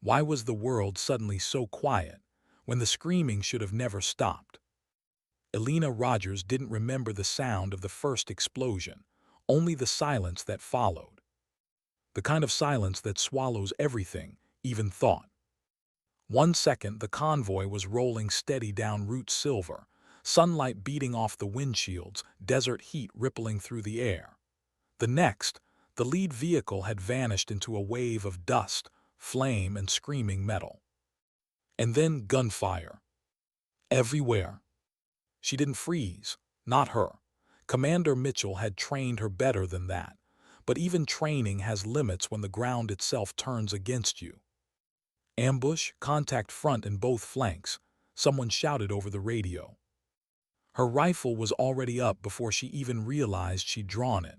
Why was the world suddenly so quiet when the screaming should have never stopped? Elena Rogers didn't remember the sound of the first explosion, only the silence that followed. The kind of silence that swallows everything, even thought. 1 second, the convoy was rolling steady down Route Silver, sunlight beating off the windshields, desert heat rippling through the air. The next, the lead vehicle had vanished into a wave of dust, flame, and screaming metal. And then gunfire. Everywhere. She didn't freeze. Not her. Commander Mitchell had trained her better than that. But even training has limits when the ground itself turns against you. Ambush, contact front and both flanks, someone shouted over the radio. Her rifle was already up before she even realized she'd drawn it.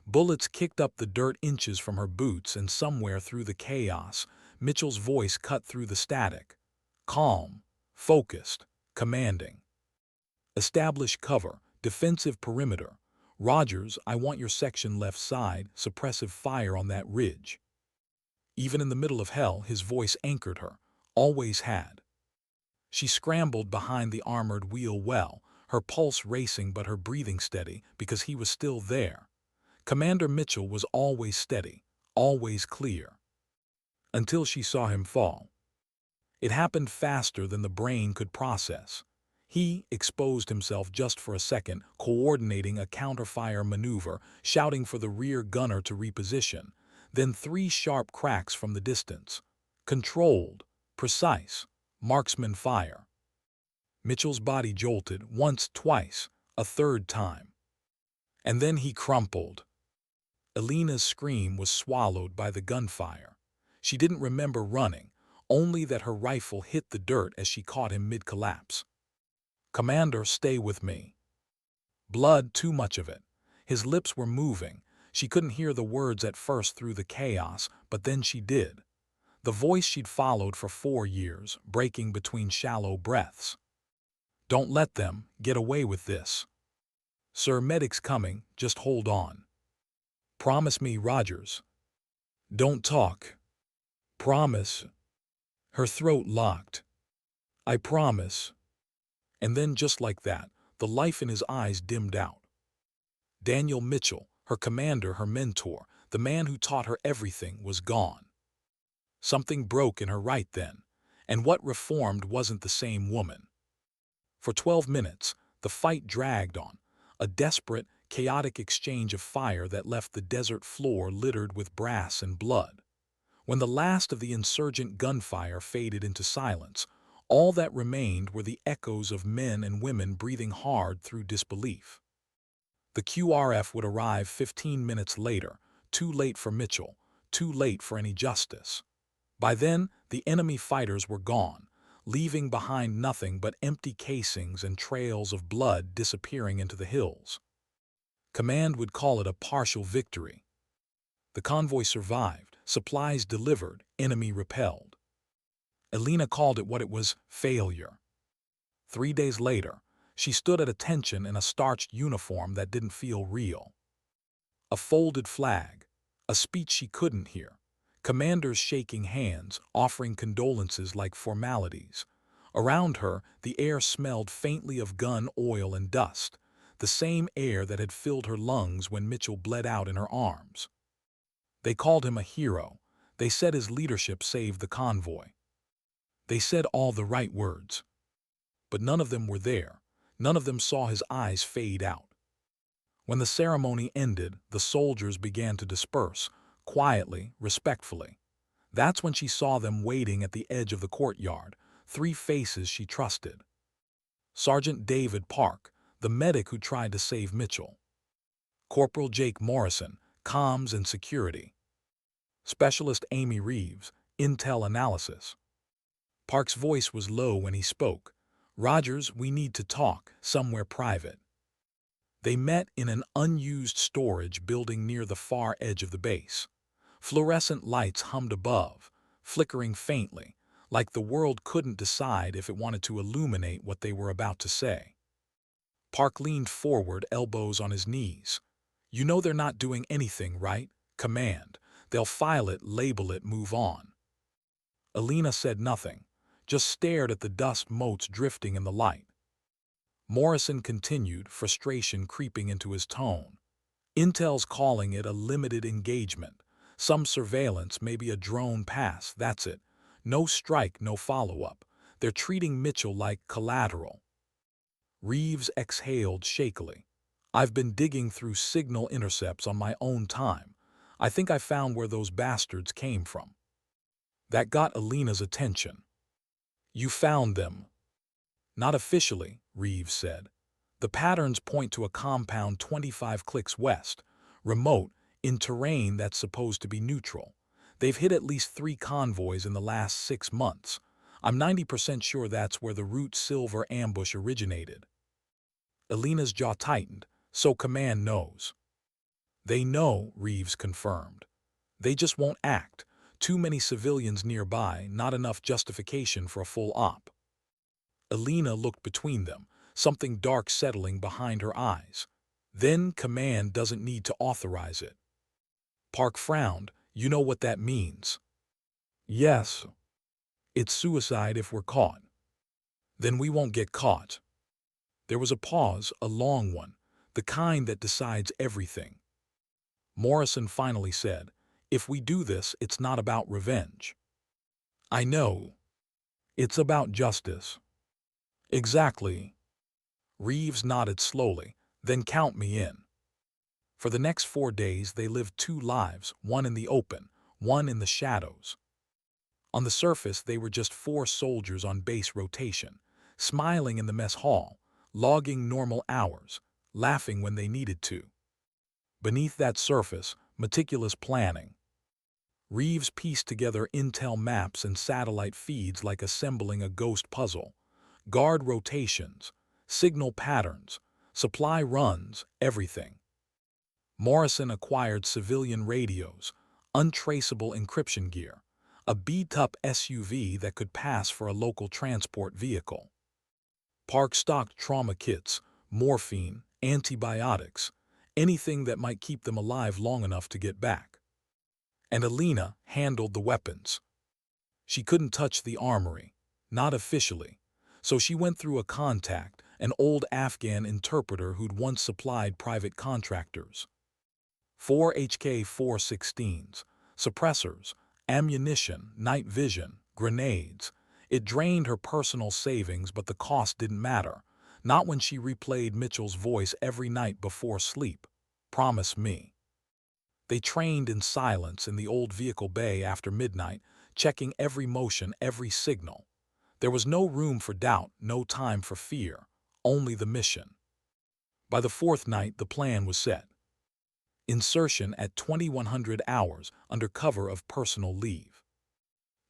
Bullets kicked up the dirt inches from her boots, and somewhere through the chaos, Mitchell's voice cut through the static. Calm, focused, commanding. Establish cover, defensive perimeter. Rogers, I want your section left side, suppressive fire on that ridge. Even in the middle of hell, his voice anchored her, always had. She scrambled behind the armored wheel well, her pulse racing but her breathing steady because he was still there. Commander Mitchell was always steady, always clear. Until she saw him fall. It happened faster than the brain could process. He exposed himself just for a second, coordinating a counterfire maneuver, shouting for the rear gunner to reposition. Then 3 sharp cracks from the distance. Controlled, precise, marksman fire. Mitchell's body jolted, once, twice, a third time. And then he crumpled. Elena's scream was swallowed by the gunfire. She didn't remember running, only that her rifle hit the dirt as she caught him mid-collapse. Commander, stay with me. Blood, too much of it. His lips were moving. She couldn't hear the words at first through the chaos, but then she did. The voice she'd followed for 4 years, breaking between shallow breaths. Don't let them get away with this. Sir, medic's coming, just hold on. Promise me, Rogers. Don't talk. Promise. Her throat locked. I promise. And then just like that, the life in his eyes dimmed out. Daniel Mitchell, her commander, her mentor, the man who taught her everything, was gone. Something broke in her right then, and what reformed wasn't the same woman. For 12 minutes, the fight dragged on, a desperate, chaotic exchange of fire that left the desert floor littered with brass and blood. When the last of the insurgent gunfire faded into silence, all that remained were the echoes of men and women breathing hard through disbelief. The QRF would arrive 15 minutes later, too late for Mitchell, too late for any justice. By then, the enemy fighters were gone, leaving behind nothing but empty casings and trails of blood disappearing into the hills. Command would call it a partial victory. The convoy survived, supplies delivered, enemy repelled. Elena called it what it was: failure. 3 days later, she stood at attention in a starched uniform that didn't feel real. A folded flag, a speech she couldn't hear, commanders shaking hands, offering condolences like formalities. Around her, the air smelled faintly of gun oil and dust, the same air that had filled her lungs when Mitchell bled out in her arms. They called him a hero. They said his leadership saved the convoy. They said all the right words. But none of them were there. None of them saw his eyes fade out. When the ceremony ended, the soldiers began to disperse, quietly, respectfully. That's when she saw them waiting at the edge of the courtyard, 3 faces she trusted. Sergeant David Park, the medic who tried to save Mitchell. Corporal Jake Morrison, comms and security. Specialist Amy Reeves, intel analysis. Park's voice was low when he spoke. Rogers, we need to talk, somewhere private. They met in an unused storage building near the far edge of the base. Fluorescent lights hummed above, flickering faintly, like the world couldn't decide if it wanted to illuminate what they were about to say. Park leaned forward, elbows on his knees. You know they're not doing anything, right? Command. They'll file it, label it, move on. Alina said nothing, just stared at the dust motes drifting in the light. Morrison continued, frustration creeping into his tone. Intel's calling it a limited engagement. Some surveillance, maybe a drone pass, that's it. No strike, no follow-up. They're treating Mitchell like collateral. Reeves exhaled shakily. I've been digging through signal intercepts on my own time. I think I found where those bastards came from. That got Alina's attention. You found them. Not officially, Reeves said. The patterns point to a compound 25 clicks west, remote, in terrain that's supposed to be neutral. They've hit at least 3 convoys in the last 6 months. I'm 90% sure that's where the Route Silver ambush originated. Alina's jaw tightened, so command knows. They know, Reeves confirmed. They just won't act. Too many civilians nearby, not enough justification for a full op. Alina looked between them, something dark settling behind her eyes. Then command doesn't need to authorize it. Park frowned. You know what that means. Yes. It's suicide if we're caught. Then we won't get caught. There was a pause, a long one, the kind that decides everything. Morrison finally said, if we do this, it's not about revenge. I know. It's about justice. Exactly. Reeves nodded slowly, then count me in. For the next 4 days they lived 2 lives, one in the open, one in the shadows. On the surface they were just 4 soldiers on base rotation, smiling in the mess hall, logging normal hours, laughing when they needed to. Beneath that surface, meticulous planning. Reeves pieced together intel maps and satellite feeds like assembling a ghost puzzle. Guard rotations, signal patterns, supply runs, everything. Morrison acquired civilian radios, untraceable encryption gear, a beat-up SUV that could pass for a local transport vehicle. Park stocked trauma kits, morphine, antibiotics, anything that might keep them alive long enough to get back. And Alina handled the weapons. She couldn't touch the armory, not officially, so she went through a contact, an old Afghan interpreter who'd once supplied private contractors. 4 HK-416s, suppressors, ammunition, night vision, grenades. It drained her personal savings, but the cost didn't matter. Not when she replayed Mitchell's voice every night before sleep. Promise me. They trained in silence in the old vehicle bay after midnight, checking every motion, every signal. There was no room for doubt, no time for fear, only the mission. By the 4th night, the plan was set. Insertion at 2100 hours under cover of personal leave.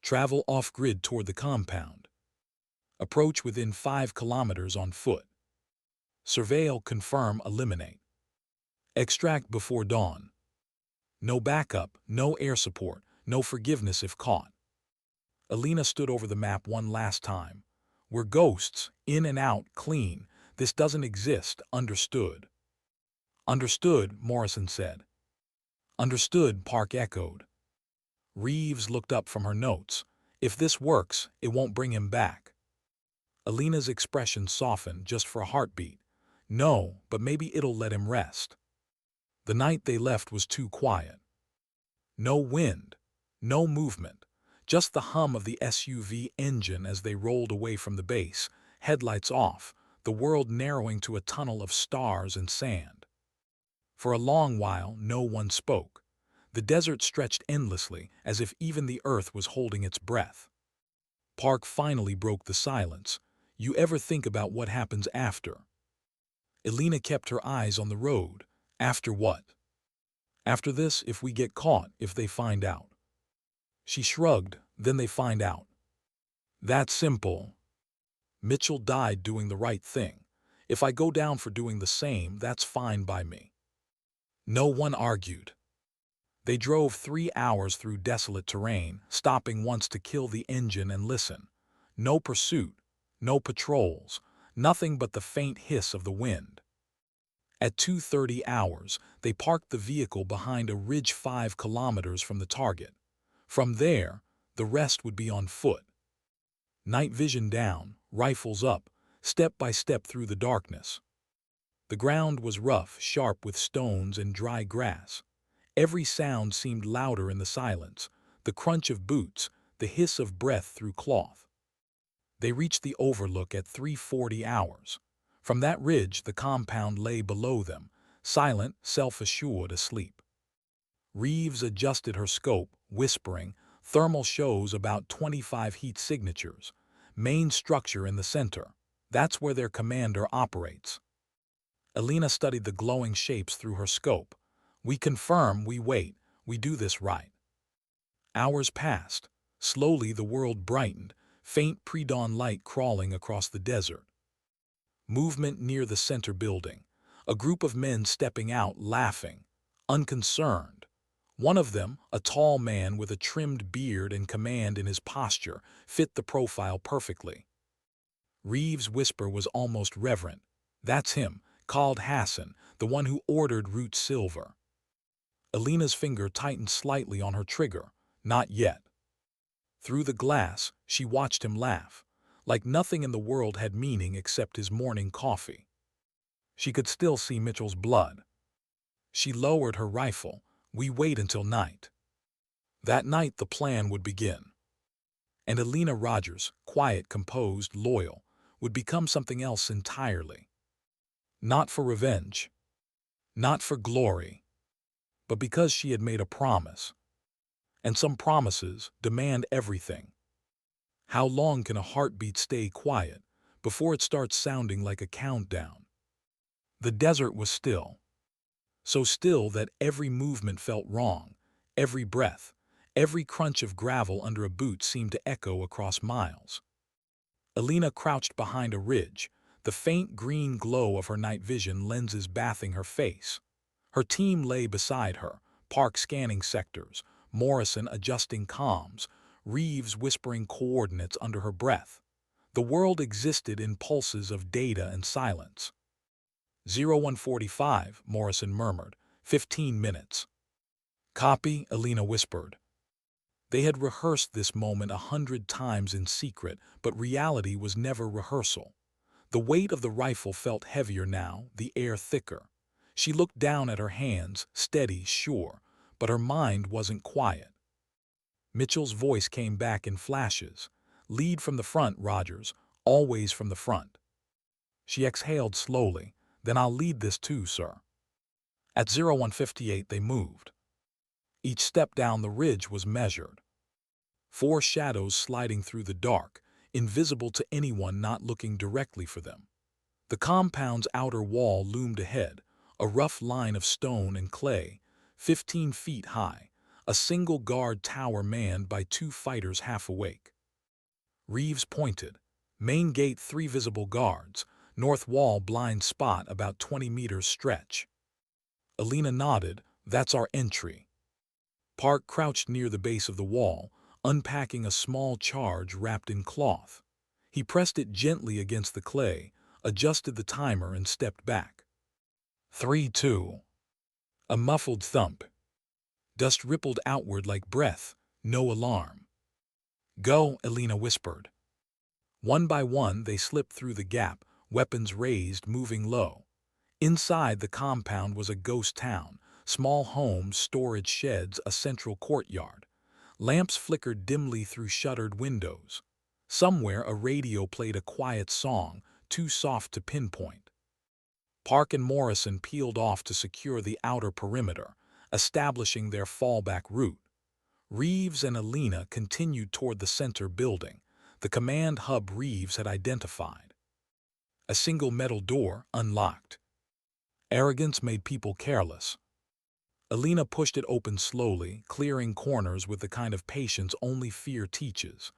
Travel off-grid toward the compound. Approach within 5 kilometers on foot. Surveil, confirm, eliminate. Extract before dawn. No backup, no air support, no forgiveness if caught. Alina stood over the map one last time. We're ghosts, in and out, clean. This doesn't exist, understood. Understood, Morrison said. Understood, Park echoed. Reeves looked up from her notes. If this works, it won't bring him back. Alina's expression softened just for a heartbeat. No, but maybe it'll let him rest. The night they left was too quiet. No wind, no movement, just the hum of the SUV engine as they rolled away from the base, headlights off, the world narrowing to a tunnel of stars and sand. For a long while, no one spoke. The desert stretched endlessly, as if even the earth was holding its breath. Park finally broke the silence. You ever think about what happens after? Alina kept her eyes on the road. After what? After this, if we get caught, if they find out. She shrugged, then they find out. That's simple. Mitchell died doing the right thing. If I go down for doing the same, that's fine by me. No one argued. They drove 3 hours through desolate terrain, stopping once to kill the engine and listen. No pursuit, no patrols, nothing but the faint hiss of the wind. At 2:30 hours, they parked the vehicle behind a ridge 5 kilometers from the target. From there, The rest would be on foot. Night vision down, rifles up, step by step through the darkness. The ground was rough, sharp with stones and dry grass. Every sound seemed louder in the silence, the crunch of boots, the hiss of breath through cloth. They reached the overlook at 3:40 hours. From that ridge, the compound lay below them, silent, self-assured, asleep. Reeves adjusted her scope, whispering, "Thermal shows about 25 heat signatures. Main structure in the center. That's where their commander operates." Alina studied the glowing shapes through her scope. "We confirm, we wait, we do this right." Hours passed. Slowly the world brightened, faint pre-dawn light crawling across the desert. Movement near the center building. A group of men stepping out, laughing, unconcerned. One of them, a tall man with a trimmed beard and command in his posture, fit the profile perfectly. Reeves' whisper was almost reverent. "That's him, called Hassan, the one who ordered root silver." Alina's finger tightened slightly on her trigger. Not yet. Through the glass, she watched him laugh, like nothing in the world had meaning except his morning coffee. She could still see Mitchell's blood. She lowered her rifle. "We wait until night." That night the plan would begin. And Alina Rogers, quiet, composed, loyal, would become something else entirely. Not for revenge, not for glory, but because she had made a promise. And some promises demand everything. How long can a heartbeat stay quiet before it starts sounding like a countdown? The desert was still. So still that every movement felt wrong, every breath, every crunch of gravel under a boot seemed to echo across miles. Alina crouched behind a ridge, the faint green glow of her night vision lenses bathing her face. Her team lay beside her, Park scanning sectors, Morrison adjusting comms, Reeves whispering coordinates under her breath. The world existed in pulses of data and silence. 0145, Morrison murmured. 15 minutes. Copy, Alina whispered. They had rehearsed this moment 100 times in secret, but reality was never rehearsal. The weight of the rifle felt heavier now, the air thicker. She looked down at her hands, steady, sure, but her mind wasn't quiet. Mitchell's voice came back in flashes. "Lead from the front, Rogers, always from the front." She exhaled slowly. "Then I'll lead this too, sir." At 0158 they moved. Each step down the ridge was measured. 4 shadows sliding through the dark, invisible to anyone not looking directly for them. The compound's outer wall loomed ahead, a rough line of stone and clay, 15 feet high, a single guard tower manned by 2 fighters half awake. Reeves pointed. "Main gate, 3 visible guards, north wall blind spot about 20 meters stretch." Alina nodded. "That's our entry." Park crouched near the base of the wall, unpacking a small charge wrapped in cloth. He pressed it gently against the clay, adjusted the timer and stepped back. 3-2. A muffled thump. Dust rippled outward like breath, no alarm. "Go," Alina whispered. One by one they slipped through the gap, weapons raised, moving low. Inside the compound was a ghost town, small homes, storage sheds, a central courtyard. Lamps flickered dimly through shuttered windows. Somewhere a radio played a quiet song, too soft to pinpoint. Park and Morrison peeled off to secure the outer perimeter, establishing their fallback route. Reeves and Alina continued toward the center building, the command hub Reeves had identified. A single metal door, unlocked. Arrogance made people careless. Alina pushed it open slowly, clearing corners with the kind of patience only fear teaches.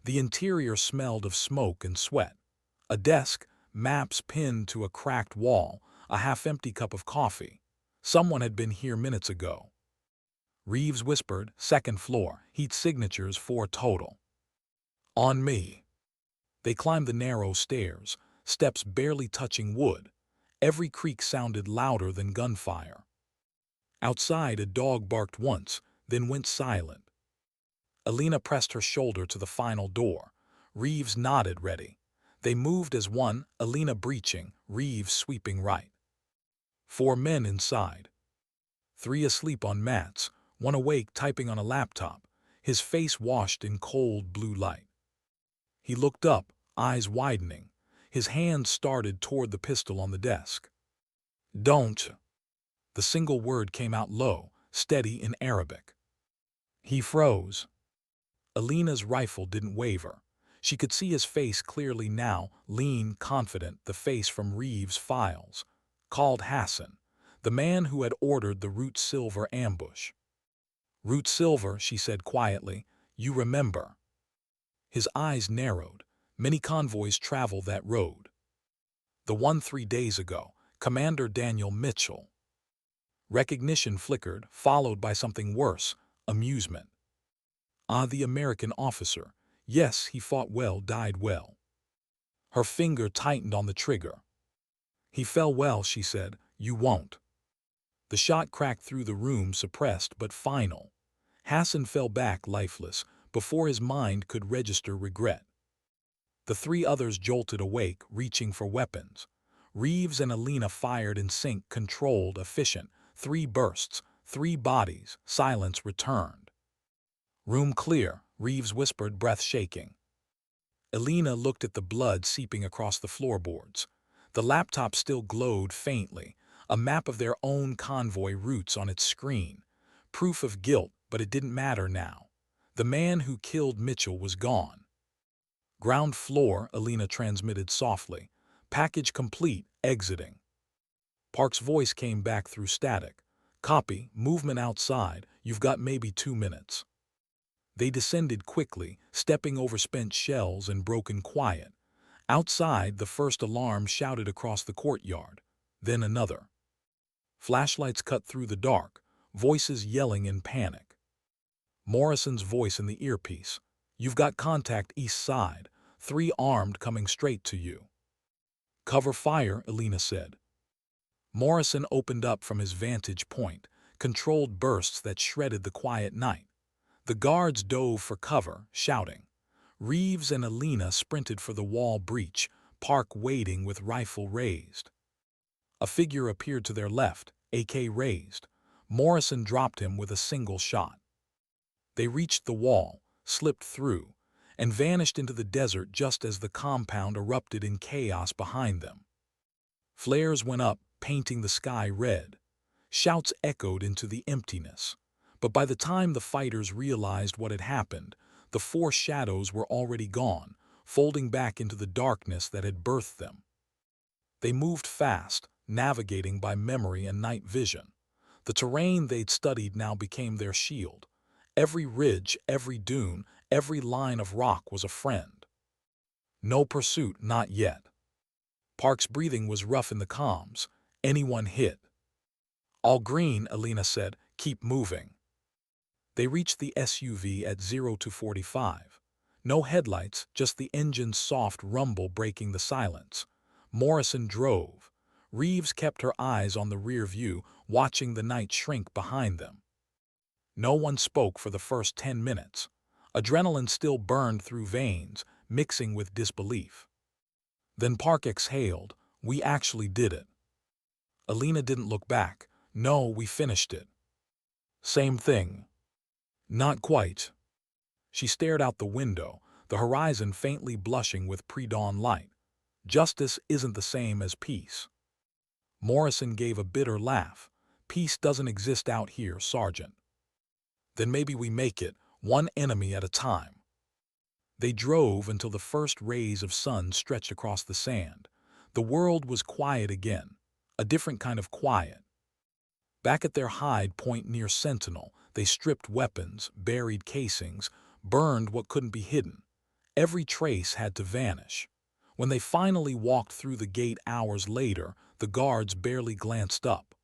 The interior smelled of smoke and sweat. A desk, maps pinned to a cracked wall, a half-empty cup of coffee. Someone had been here minutes ago. Reeves whispered, "Second floor, heat signatures 4 total." "On me." They climbed the narrow stairs, steps barely touching wood. Every creak sounded louder than gunfire. Outside, a dog barked once, then went silent. Alina pressed her shoulder to the final door. Reeves nodded, ready. They moved as one, Alina breaching, Reeves sweeping right. 4 men inside. 3 asleep on mats, 1 awake typing on a laptop, his face washed in cold blue light. He looked up, eyes widening. His hand started toward the pistol on the desk. "Don't." The single word came out low, steady in Arabic. He froze. Alina's rifle didn't waver. She could see his face clearly now, lean, confident, the face from Reeves' files. Called Hassan, the man who had ordered the Root Silver ambush. "Root Silver," she said quietly, "you remember." His eyes narrowed. Many convoys travel that road. The one 3 days ago, Commander Daniel Mitchell. Recognition flickered, followed by something worse, amusement. Ah, the American officer. Yes, he fought well, died well. Her finger tightened on the trigger. "He fell well," she said. "You won't." The shot cracked through the room, suppressed but final. Hassan fell back lifeless, before his mind could register regret. The 3 others jolted awake, reaching for weapons. Reeves and Alina fired in sync, controlled, efficient. 3 bursts, 3 bodies, silence returned. "Room clear," Reeves whispered, breath shaking. Alina looked at the blood seeping across the floorboards. The laptop still glowed faintly, a map of their own convoy routes on its screen. Proof of guilt, but it didn't matter now. The man who killed Mitchell was gone. "Ground floor," Alina transmitted softly. "Package complete, exiting." Park's voice came back through static. "Copy, movement outside, you've got maybe 2 minutes." They descended quickly, stepping over spent shells and broken quiet. Outside, the first alarm shouted across the courtyard. Then another. Flashlights cut through the dark, voices yelling in panic. Morrison's voice in the earpiece. "You've got contact east side, 3 armed coming straight to you." "Cover fire," Alina said. Morrison opened up from his vantage point, controlled bursts that shredded the quiet night. The guards dove for cover, shouting. Reeves and Alina sprinted for the wall breach, Park waiting with rifle raised. A figure appeared to their left, AK raised. Morrison dropped him with a single shot. They reached the wall, slipped through, and vanished into the desert just as the compound erupted in chaos behind them. Flares went up, painting the sky red. Shouts echoed into the emptiness. But by the time the fighters realized what had happened, the 4 shadows were already gone, folding back into the darkness that had birthed them. They moved fast, navigating by memory and night vision. The terrain they'd studied now became their shield. Every ridge, every dune, every line of rock was a friend. No pursuit, not yet. Park's breathing was rough in the comms. "Anyone hit?" "All green," Alina said. "Keep moving." They reached the SUV at 0 to 45. No headlights, just the engine's soft rumble breaking the silence. Morrison drove. Reeves kept her eyes on the rear view, watching the night shrink behind them. No one spoke for the first 10 minutes. Adrenaline still burned through veins, mixing with disbelief. Then Park exhaled. "We actually did it." Alina didn't look back. "No, we finished it." "Same thing." "Not quite." She stared out the window, the horizon faintly blushing with pre-dawn light. "Justice isn't the same as peace." Morrison gave a bitter laugh. "Peace doesn't exist out here, Sergeant." "Then maybe we make it, one enemy at a time." They drove until the first rays of sun stretched across the sand. The world was quiet again, a different kind of quiet. Back at their hide point near Sentinel, they stripped weapons, buried casings, burned what couldn't be hidden. Every trace had to vanish. When they finally walked through the gate hours later, the guards barely glanced up.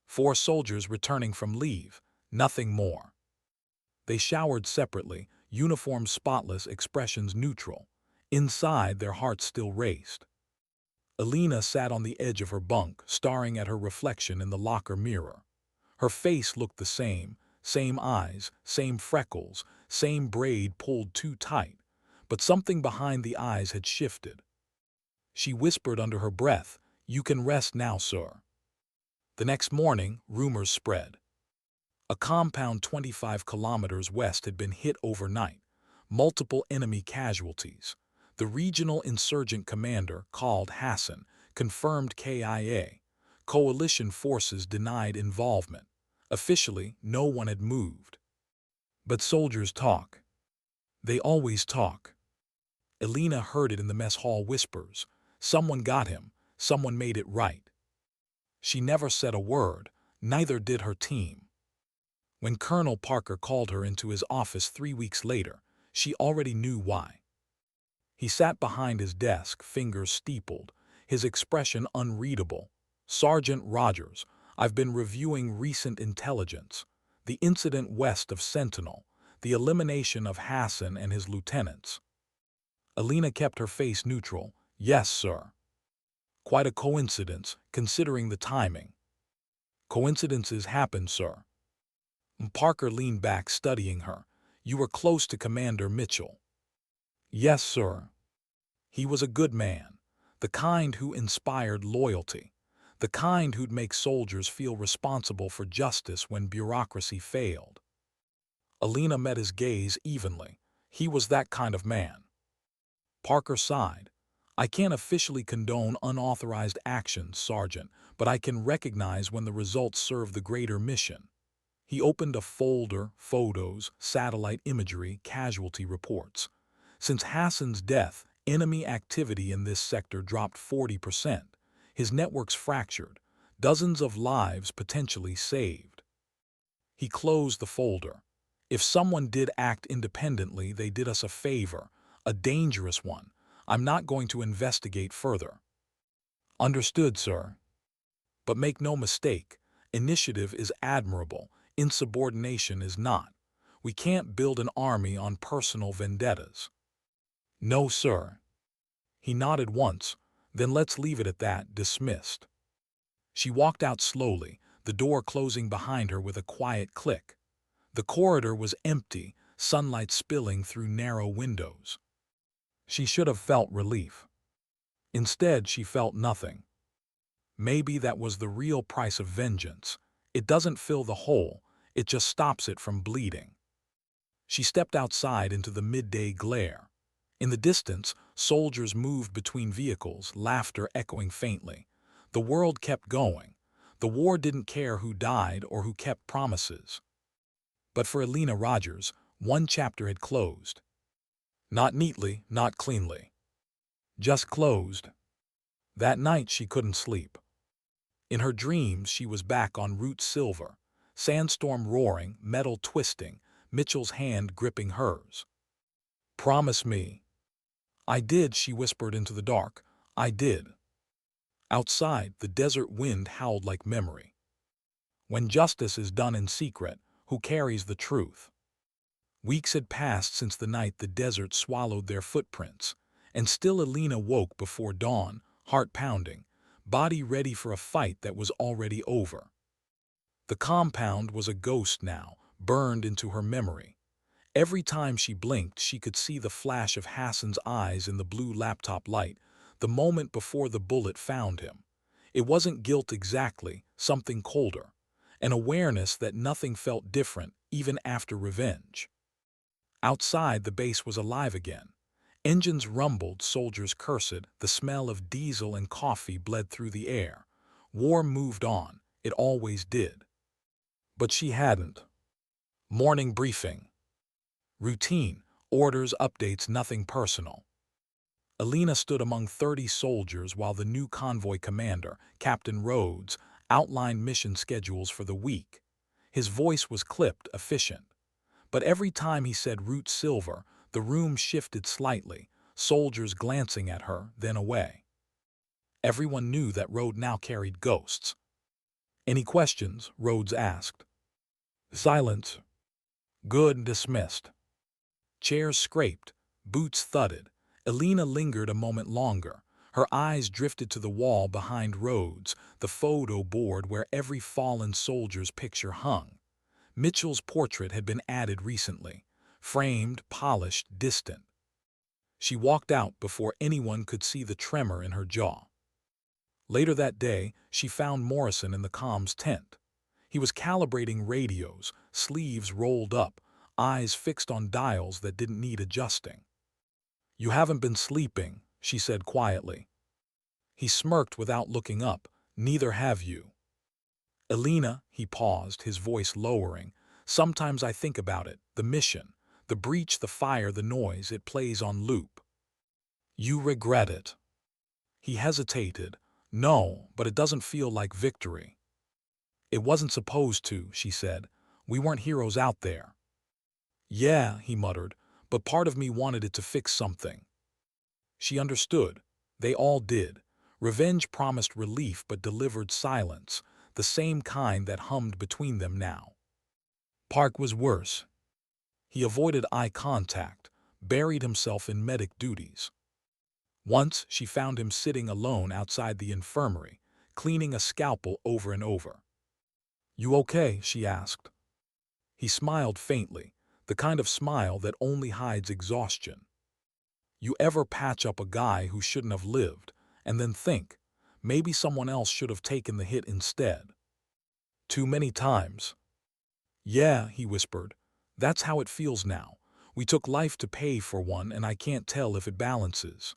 4 soldiers returning from leave, nothing more. They showered separately, uniforms spotless, expressions neutral. Inside, their hearts still raced. Alina sat on the edge of her bunk, staring at her reflection in the locker mirror. Her face looked the same eyes, same freckles, same braid pulled too tight, but something behind the eyes had shifted. She whispered under her breath, "You can rest now, sir." The next morning, rumors spread. A compound 25 kilometers west had been hit overnight, multiple enemy casualties. The regional insurgent commander, called Hassan, confirmed KIA. Coalition forces denied involvement. Officially, no one had moved. But soldiers talk. They always talk. Elena heard it in the mess hall whispers. Someone got him. Someone made it right. She never said a word, neither did her team. When Colonel Parker called her into his office 3 weeks later, she already knew why. He sat behind his desk, fingers steepled, his expression unreadable. "Sergeant Rogers, I've been reviewing recent intelligence. The incident west of Sentinel, the elimination of Hassan and his lieutenants." Elena kept her face neutral. "Yes, sir." "Quite a coincidence, considering the timing." "Coincidences happen, sir." Parker leaned back, studying her. "You were close to Commander Mitchell." "Yes, sir." "He was a good man, the kind who inspired loyalty, the kind who'd make soldiers feel responsible for justice when bureaucracy failed." Elena met his gaze evenly. "He was that kind of man." Parker sighed. "I can't officially condone unauthorized actions, Sergeant, but I can recognize when the results serve the greater mission." He opened a folder, photos, satellite imagery, casualty reports. Since Hassan's death, enemy activity in this sector dropped 40%. His networks fractured, dozens of lives potentially saved. He closed the folder. "If someone did act independently, they did us a favor, a dangerous one. I'm not going to investigate further." "Understood, sir." "But make no mistake, initiative is admirable. Insubordination is not. We can't build an army on personal vendettas." "No, sir." He nodded once, then let's leave it at that, dismissed. She walked out slowly, the door closing behind her with a quiet click. The corridor was empty, sunlight spilling through narrow windows. She should have felt relief. Instead, she felt nothing. Maybe that was the real price of vengeance. It doesn't fill the hole, it just stops it from bleeding. She stepped outside into the midday glare. In the distance, soldiers moved between vehicles, laughter echoing faintly. The world kept going. The war didn't care who died or who kept promises. But for Elena Rogers, one chapter had closed. Not neatly, not cleanly. Just closed. That night she couldn't sleep. In her dreams, she was back on Route Silver, sandstorm roaring, metal twisting, Mitchell's hand gripping hers. "Promise me." "I did," she whispered into the dark. "I did." Outside, the desert wind howled like memory. When justice is done in secret, who carries the truth? Weeks had passed since the night the desert swallowed their footprints, and still Elena woke before dawn, heart pounding, body ready for a fight that was already over. The compound was a ghost now, burned into her memory. Every time she blinked, she could see the flash of Hassan's eyes in the blue laptop light, the moment before the bullet found him. It wasn't guilt exactly, something colder, an awareness that nothing felt different, even after revenge. Outside, the base was alive again. Engines rumbled, soldiers cursed, the smell of diesel and coffee bled through the air. War moved on, it always did. But she hadn't. Morning briefing. Routine, orders, updates, nothing personal. Elena stood among 30 soldiers while the new convoy commander, Captain Rhodes, outlined mission schedules for the week. His voice was clipped, efficient. But every time he said Route Silver, the room shifted slightly, soldiers glancing at her, then away. Everyone knew that road now carried ghosts. "Any questions?" Rhodes asked. Silence. "Good," dismissed. Chairs scraped, boots thudded. Elena lingered a moment longer. Her eyes drifted to the wall behind Rhodes, the photo board where every fallen soldier's picture hung. Mitchell's portrait had been added recently. framed, polished, distant. She walked out before anyone could see the tremor in her jaw. Later that day, she found Morrison in the comms tent. He was calibrating radios, sleeves rolled up, eyes fixed on dials that didn't need adjusting. "You haven't been sleeping," she said quietly. He smirked without looking up. "Neither have you." "Elena," he paused, his voice lowering, "sometimes I think about it, the mission, the breach, the fire, the noise, it plays on loop." "You regret it?" He hesitated. "No, but it doesn't feel like victory." "It wasn't supposed to," she said. "We weren't heroes out there." "Yeah," he muttered, "but part of me wanted it to fix something." She understood. They all did. Revenge promised relief but delivered silence, the same kind that hummed between them now. Park was worse. He avoided eye contact, buried himself in medic duties. Once she found him sitting alone outside the infirmary, cleaning a scalpel over and over. "You okay?" she asked. He smiled faintly, the kind of smile that only hides exhaustion. "You ever patch up a guy who shouldn't have lived, and then think, maybe someone else should have taken the hit instead?" "Too many times." "Yeah," he whispered. "That's how it feels now. We took life to pay for one, and I can't tell if it balances."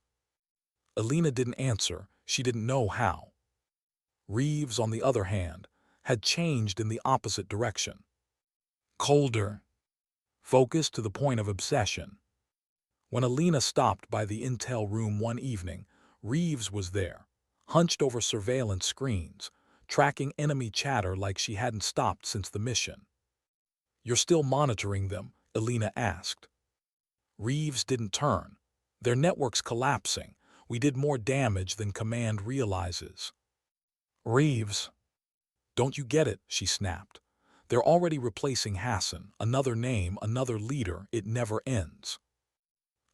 Elena didn't answer. She didn't know how. Reeves, on the other hand, had changed in the opposite direction. Colder. Focused to the point of obsession. When Elena stopped by the intel room one evening, Reeves was there, hunched over surveillance screens, tracking enemy chatter like she hadn't stopped since the mission. "You're still monitoring them?" Elena asked. Reeves didn't turn. "Their network's collapsing. We did more damage than Command realizes." "Reeves, don't you get it?" she snapped. "They're already replacing Hassan, another name, another leader, it never ends."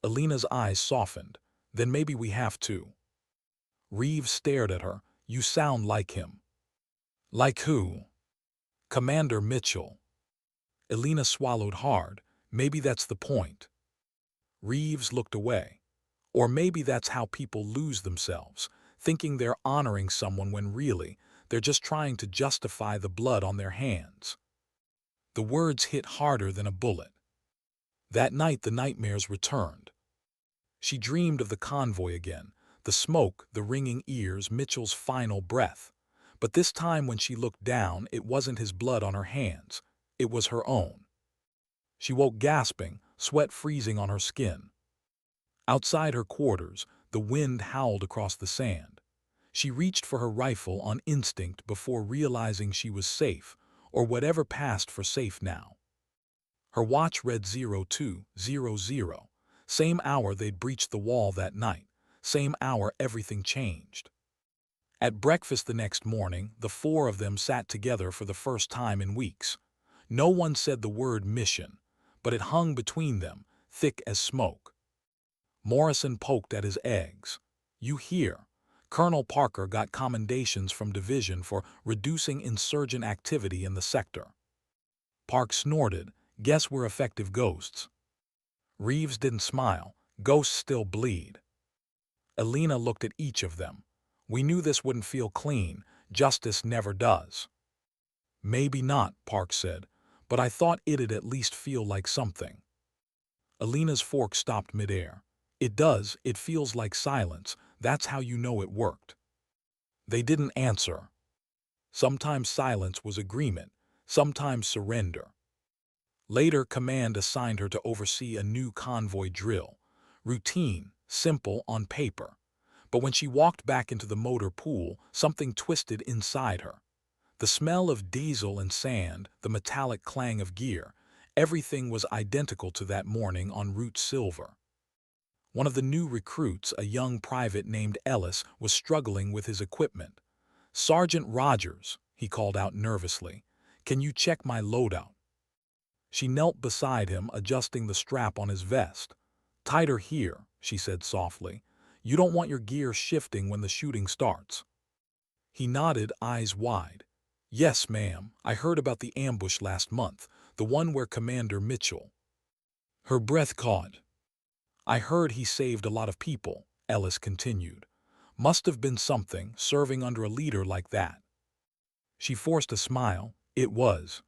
Elena's eyes softened. "Then maybe we have to." Reeves stared at her. "You sound like him." "Like who?" "Commander Mitchell." Elena swallowed hard. "Maybe that's the point." Reeves looked away. "Or maybe that's how people lose themselves, thinking they're honoring someone when really, they're just trying to justify the blood on their hands." The words hit harder than a bullet. That night the nightmares returned. She dreamed of the convoy again, the smoke, the ringing ears, Mitchell's final breath. But this time when she looked down, it wasn't his blood on her hands. It was her own. She woke gasping, sweat freezing on her skin. Outside her quarters, the wind howled across the sand. She reached for her rifle on instinct before realizing she was safe, or whatever passed for safe now. Her watch read 0200, same hour they'd breached the wall that night, same hour everything changed. At breakfast the next morning, the four of them sat together for the first time in weeks. No one said the word mission, but it hung between them, thick as smoke. Morrison poked at his eggs. "You hear? Colonel Parker got commendations from Division for reducing insurgent activity in the sector." Park snorted. "Guess we're effective ghosts." Reeves didn't smile. "Ghosts still bleed." Elena looked at each of them. "We knew this wouldn't feel clean. Justice never does." "Maybe not," Park said, "but I thought it'd at least feel like something." Elena's fork stopped midair. "It does, it feels like silence. That's how you know it worked." They didn't answer. Sometimes silence was agreement, sometimes surrender. Later, Command assigned her to oversee a new convoy drill. Routine, simple on paper. But when she walked back into the motor pool, something twisted inside her. The smell of diesel and sand, the metallic clang of gear, everything was identical to that morning on Route Silver. One of the new recruits, a young private named Ellis, was struggling with his equipment. "Sergeant Rogers," he called out nervously, "can you check my loadout?" She knelt beside him, adjusting the strap on his vest. "Tighter here," she said softly. "You don't want your gear shifting when the shooting starts." He nodded, eyes wide. "Yes, ma'am, I heard about the ambush last month, the one where Commander Mitchell." Her breath caught. I heard he saved a lot of people, Ellis continued. Must have been something, serving under a leader like that. She forced a smile. It was.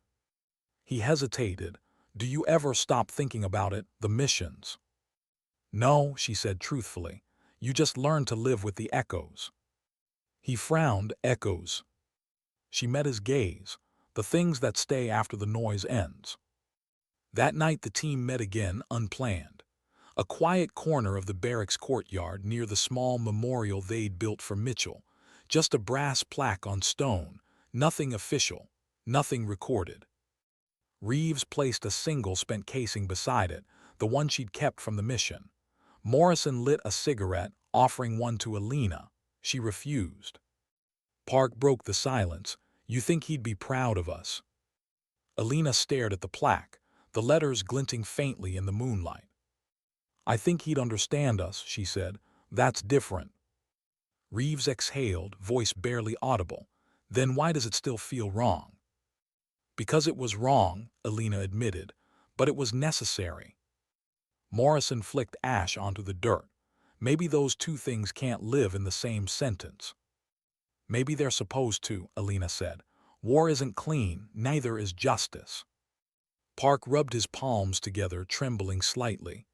He hesitated. Do you ever stop thinking about it, the missions? No, she said truthfully. You just learn to live with the echoes. He frowned. Echoes. She met his gaze. The things that stay after the noise ends. That night the team met again, unplanned. A quiet corner of the barracks courtyard near the small memorial they'd built for Mitchell. Just a brass plaque on stone. Nothing official. Nothing recorded. Reeves placed a single spent casing beside it, the one she'd kept from the mission. Morrison lit a cigarette, offering one to Alina. She refused. Park broke the silence. You think he'd be proud of us? Alina stared at the plaque, the letters glinting faintly in the moonlight. I think he'd understand us, she said. That's different. Reeves exhaled, voice barely audible. Then why does it still feel wrong? Because it was wrong, Alina admitted, but it was necessary. Morrison flicked ash onto the dirt. Maybe those two things can't live in the same sentence. Maybe they're supposed to, Alina said. War isn't clean, neither is justice. Park rubbed his palms together, trembling slightly.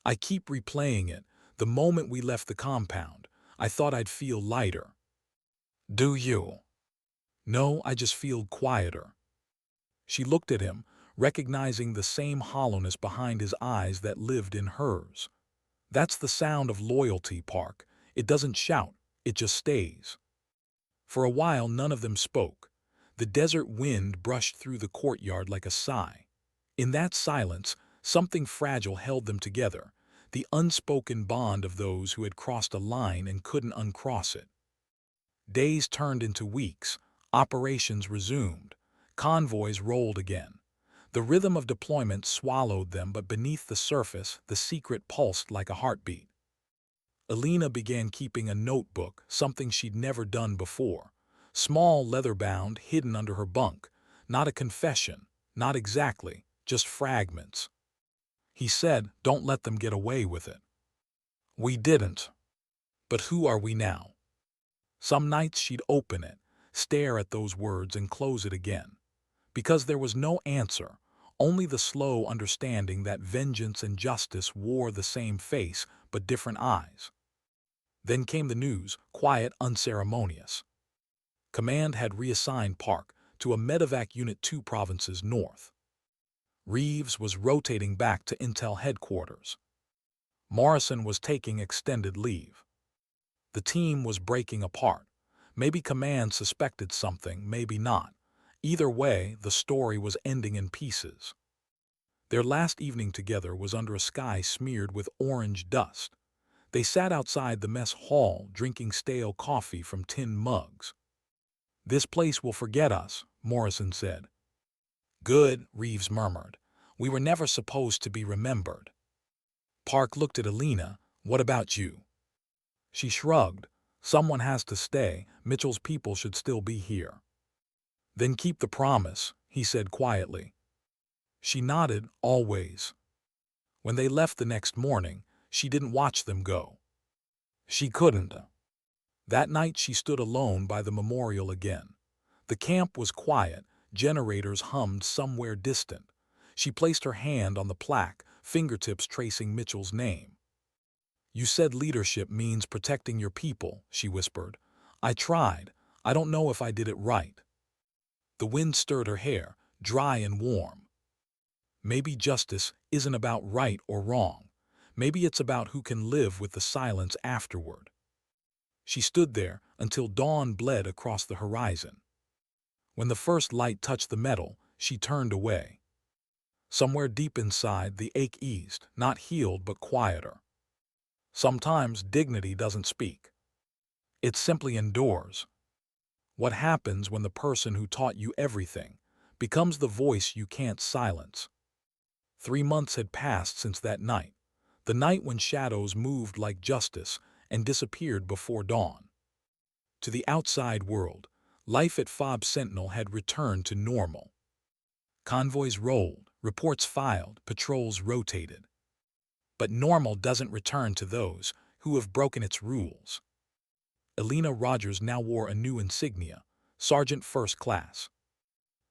I keep replaying it. The moment we left the compound, I thought I'd feel lighter. Do you? No, I just feel quieter. She looked at him, recognizing the same hollowness behind his eyes that lived in hers. That's the sound of loyalty, Park. It doesn't shout, it just stays. For a while none of them spoke. The desert wind brushed through the courtyard like a sigh. In that silence, something fragile held them together, the unspoken bond of those who had crossed a line and couldn't uncross it. Days turned into weeks, operations resumed, convoys rolled again. The rhythm of deployment swallowed them, but beneath the surface, the secret pulsed like a heartbeat. Alina began keeping a notebook, something she'd never done before. Small, leather-bound, hidden under her bunk. Not a confession, not exactly, just fragments. He said, don't let them get away with it. We didn't. But who are we now? Some nights she'd open it, stare at those words and close it again. Because there was no answer, only the slow understanding that vengeance and justice wore the same face but different eyes. Then came the news, quiet, unceremonious. Command had reassigned Park to a medevac unit 2 provinces north. Reeves was rotating back to Intel headquarters. Morrison was taking extended leave. The team was breaking apart. Maybe command suspected something, maybe not. Either way, the story was ending in pieces. Their last evening together was under a sky smeared with orange dust. They sat outside the mess hall, drinking stale coffee from tin mugs. This place will forget us, Morrison said. Good, Reeves murmured. We were never supposed to be remembered. Park looked at Alina. What about you? She shrugged. Someone has to stay. Mitchell's people should still be here. Then keep the promise, he said quietly. She nodded, always. When they left the next morning, she didn't watch them go. She couldn't. That night she stood alone by the memorial again. The camp was quiet, generators hummed somewhere distant. She placed her hand on the plaque, fingertips tracing Mitchell's name. You said leadership means protecting your people, she whispered. I tried. I don't know if I did it right. The wind stirred her hair, dry and warm. Maybe justice isn't about right or wrong. Maybe it's about who can live with the silence afterward. She stood there until dawn bled across the horizon. When the first light touched the metal, she turned away. Somewhere deep inside, the ache eased, not healed but quieter. Sometimes dignity doesn't speak. It simply endures. What happens when the person who taught you everything becomes the voice you can't silence? 3 months had passed since that night, the night when shadows moved like justice and disappeared before dawn. To the outside world, life at Fob Sentinel had returned to normal. Convoys rolled, reports filed, patrols rotated. but normal doesn't return to those who have broken its rules. Elena Rogers now wore a new insignia, Sergeant First Class.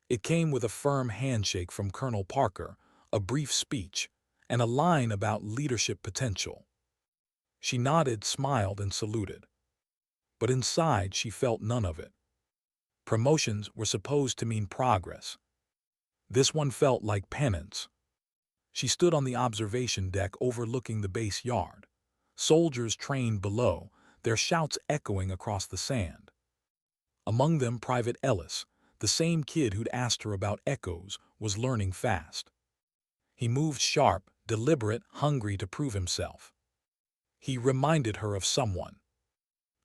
It came with a firm handshake from Colonel Parker, a brief speech, and a line about leadership potential. She nodded, smiled, and saluted. But inside she felt none of it. Promotions were supposed to mean progress. This one felt like penance. She stood on the observation deck overlooking the base yard. Soldiers trained below, their shouts echoing across the sand. Among them, Private Ellis, the same kid who'd asked her about echoes, was learning fast. He moved sharp, deliberate, hungry to prove himself. He reminded her of someone.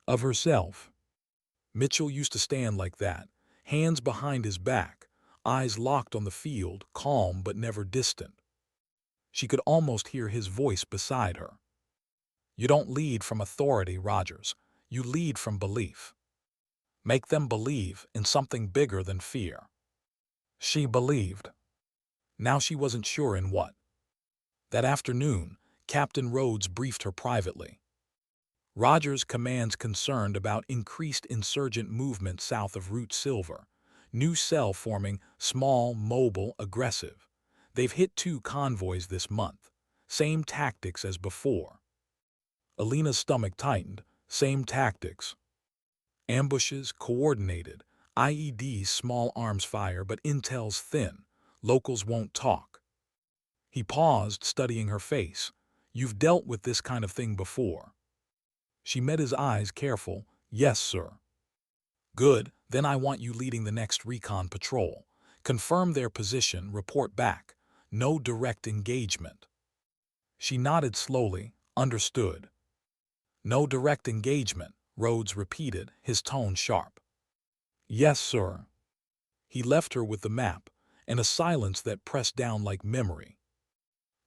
Of herself. Mitchell used to stand like that, hands behind his back, eyes locked on the field, calm but never distant. She could almost hear his voice beside her. You don't lead from authority, Rogers. You lead from belief. Make them believe in something bigger than fear. She believed. Now she wasn't sure in what. That afternoon, Captain Rhodes briefed her privately. Rogers' command's concerned about increased insurgent movement south of Route Silver. New cell forming, small, mobile, aggressive. They've hit 2 convoys this month. Same tactics as before. Elena's stomach tightened. Same tactics. Ambushes, coordinated. IEDs, small arms fire, but intel's thin. Locals won't talk. He paused, studying her face. You've dealt with this kind of thing before. She met his eyes, careful. Yes, sir. Good, then I want you leading the next recon patrol. Confirm their position, report back. No direct engagement. She nodded slowly. Understood. No direct engagement, Rhodes repeated, his tone sharp. Yes, sir. He left her with the map, and a silence that pressed down like memory.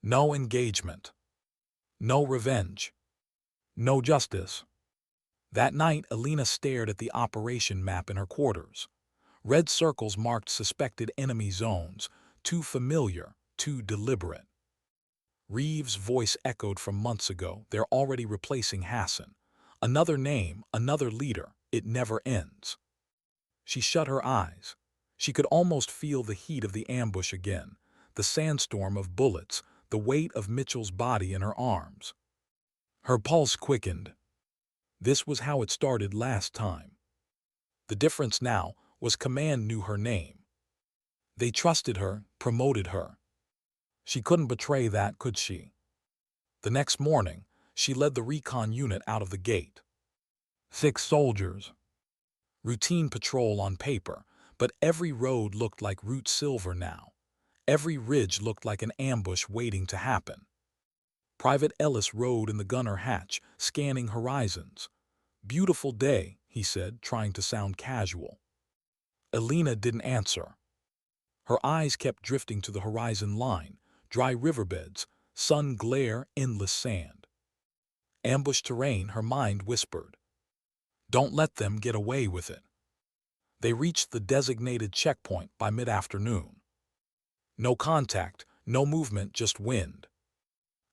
No engagement. No revenge. No justice. That night, Elena stared at the operation map in her quarters. Red circles marked suspected enemy zones, too familiar, too deliberate. Reeves' voice echoed from months ago. They're already replacing Hassan. Another name, another leader. It never ends. She shut her eyes. She could almost feel the heat of the ambush again, the sandstorm of bullets, the weight of Mitchell's body in her arms. Her pulse quickened. This was how it started last time. The difference now was command knew her name. They trusted her, promoted her. She couldn't betray that, could she? The next morning, she led the recon unit out of the gate. 6 soldiers. Routine patrol on paper, but every road looked like Route Silver now. Every ridge looked like an ambush waiting to happen. Private Ellis rode in the gunner hatch, scanning horizons. Beautiful day, he said, trying to sound casual. Elena didn't answer. Her eyes kept drifting to the horizon line, dry riverbeds, sun glare, endless sand. Ambush terrain, her mind whispered. Don't let them get away with it. They reached the designated checkpoint by mid-afternoon. No contact, no movement, just wind.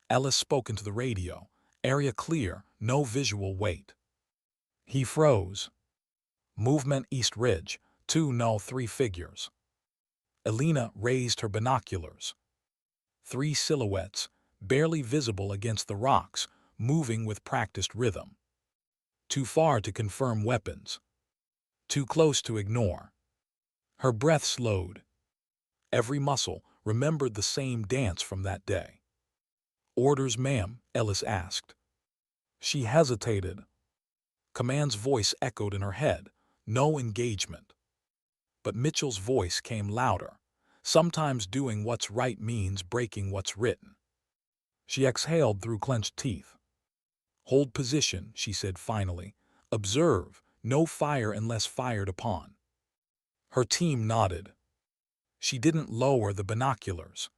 Ellis spoke into the radio. Area clear, no visual wait. He froze. Movement East Ridge, 2 no 3 figures. Elena raised her binoculars. 3 silhouettes, barely visible against the rocks, moving with practiced rhythm. Too far to confirm weapons. Too close to ignore. Her breath slowed. Every muscle remembered the same dance from that day. Orders, ma'am, Ellis asked. She hesitated. Command's voice echoed in her head. No engagement. But Mitchell's voice came louder. Sometimes doing what's right means breaking what's written. She exhaled through clenched teeth. Hold position, she said finally. Observe, no fire unless fired upon. Her team nodded. She didn't lower the binoculars.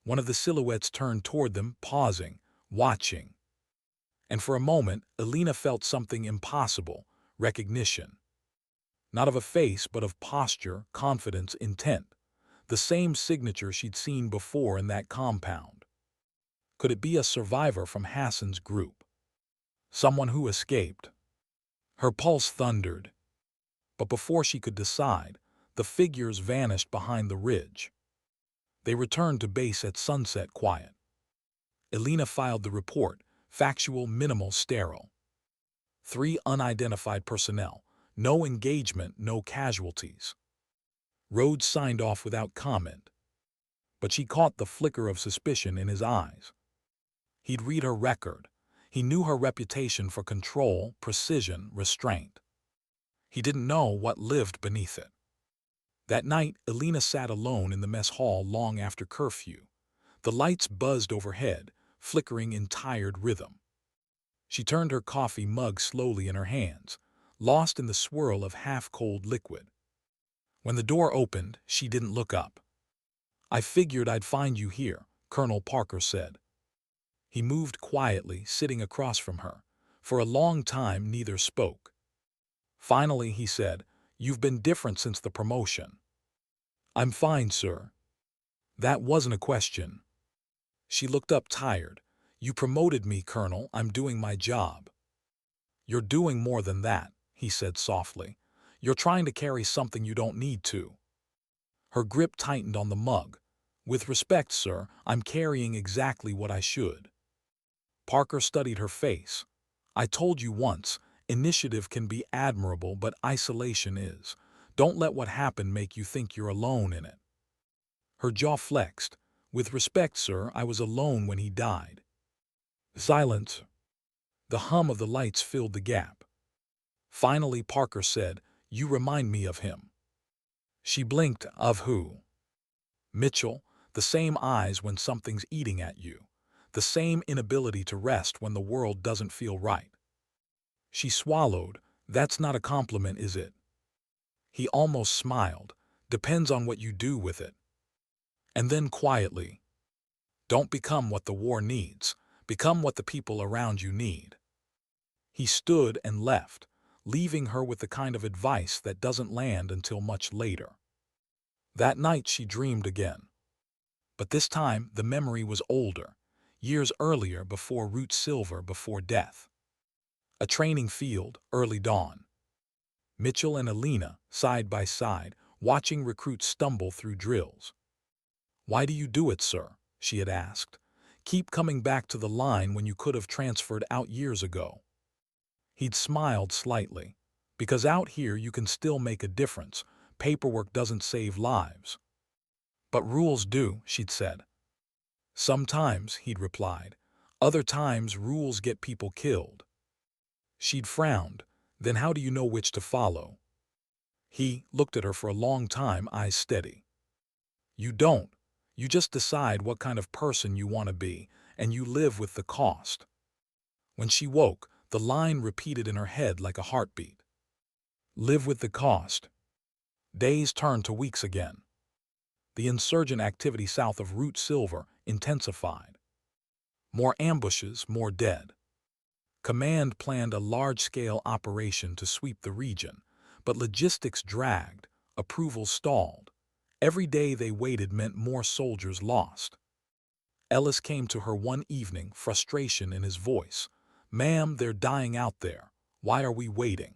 One of the silhouettes turned toward them, pausing, watching. And for a moment, Elena felt something impossible, recognition. Not of a face, but of posture, confidence, intent. The same signature she'd seen before in that compound. Could it be a survivor from Hassan's group? Someone who escaped? Her pulse thundered. But before she could decide, the figures vanished behind the ridge. They returned to base at sunset quiet. Elena filed the report, factual, minimal, sterile. 3 unidentified personnel, no engagement, no casualties. Rhodes signed off without comment. But she caught the flicker of suspicion in his eyes. He'd read her record. He knew her reputation for control, precision, restraint. He didn't know what lived beneath it. That night, Elena sat alone in the mess hall long after curfew. The lights buzzed overhead, flickering in tired rhythm. She turned her coffee mug slowly in her hands, lost in the swirl of half-cold liquid. When the door opened, she didn't look up. "I figured I'd find you here," Colonel Parker said. He moved quietly, sitting across from her. For a long time, neither spoke. Finally, he said, "You've been different since the promotion." "I'm fine, sir." That wasn't a question. She looked up tired. "You promoted me, Colonel. I'm doing my job." "You're doing more than that," he said softly. "You're trying to carry something you don't need to." Her grip tightened on the mug. "With respect, sir, I'm carrying exactly what I should." Parker studied her face. "I told you once, initiative can be admirable, but isolation is. Don't let what happened make you think you're alone in it." Her jaw flexed. "With respect, sir, I was alone when he died." Silence. The hum of the lights filled the gap. Finally, Parker said, "You remind me of him." She blinked. "Of who?" "Mitchell. The same eyes when something's eating at you. The same inability to rest when the world doesn't feel right." She swallowed. "That's not a compliment, is it?" He almost smiled. "Depends on what you do with it." And then quietly, "Don't become what the war needs. Become what the people around you need." He stood and left, leaving her with the kind of advice that doesn't land until much later. That night she dreamed again. But this time the memory was older, years earlier, before Root Silver, before death. A training field, early dawn. Mitchell and Elena, side by side, watching recruits stumble through drills. "Why do you do it, sir?" she had asked. "Keep coming back to the line when you could have transferred out years ago." He'd smiled slightly. "Because out here you can still make a difference. Paperwork doesn't save lives." "But rules do," she'd said. "Sometimes," he'd replied. "Other times rules get people killed." She'd frowned. "Then how do you know which to follow?" He looked at her for a long time, eyes steady. "You don't. You just decide what kind of person you want to be, and you live with the cost." When she woke, the line repeated in her head like a heartbeat. Live with the cost. Days turned to weeks again. The insurgent activity south of Root Silver intensified. More ambushes, more dead. Command planned a large-scale operation to sweep the region, but logistics dragged, approval stalled. Every day they waited meant more soldiers lost. Ellis came to her one evening, frustration in his voice. "Ma'am, they're dying out there. Why are we waiting?"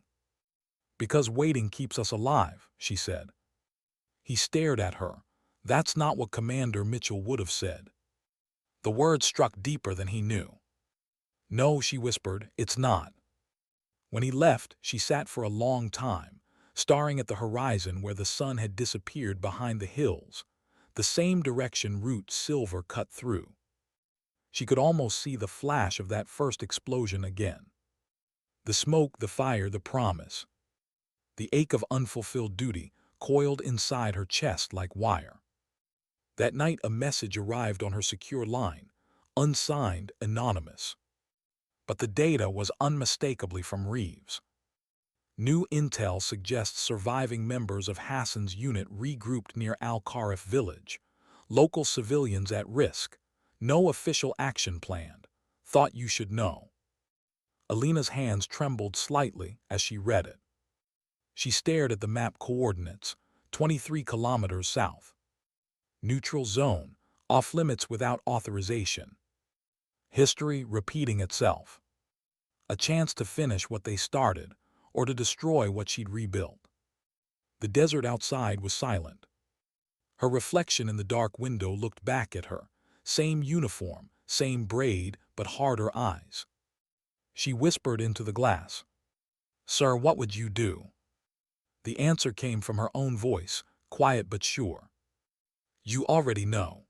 "Because waiting keeps us alive," she said. He stared at her. That's not what Commander Mitchell would have said. The words struck deeper than he knew. "No," she whispered, "it's not." When he left, she sat for a long time, staring at the horizon where the sun had disappeared behind the hills, the same direction Root Silver cut through. She could almost see the flash of that first explosion again. The smoke, the fire, the promise. The ache of unfulfilled duty coiled inside her chest like wire. That night a message arrived on her secure line, unsigned, anonymous. But the data was unmistakably from Reeves. New intel suggests surviving members of Hassan's unit regrouped near Al-Karif village. Local civilians at risk. No official action planned. Thought you should know. Elena's hands trembled slightly as she read it. She stared at the map coordinates, 23 kilometers south. Neutral zone, off limits without authorization. History repeating itself. A chance to finish what they started, or to destroy what she'd rebuilt. The desert outside was silent. Her reflection in the dark window looked back at her. Same uniform, same braid, but harder eyes. She whispered into the glass, "Sir, what would you do?" The answer came from her own voice, quiet but sure. "You already know."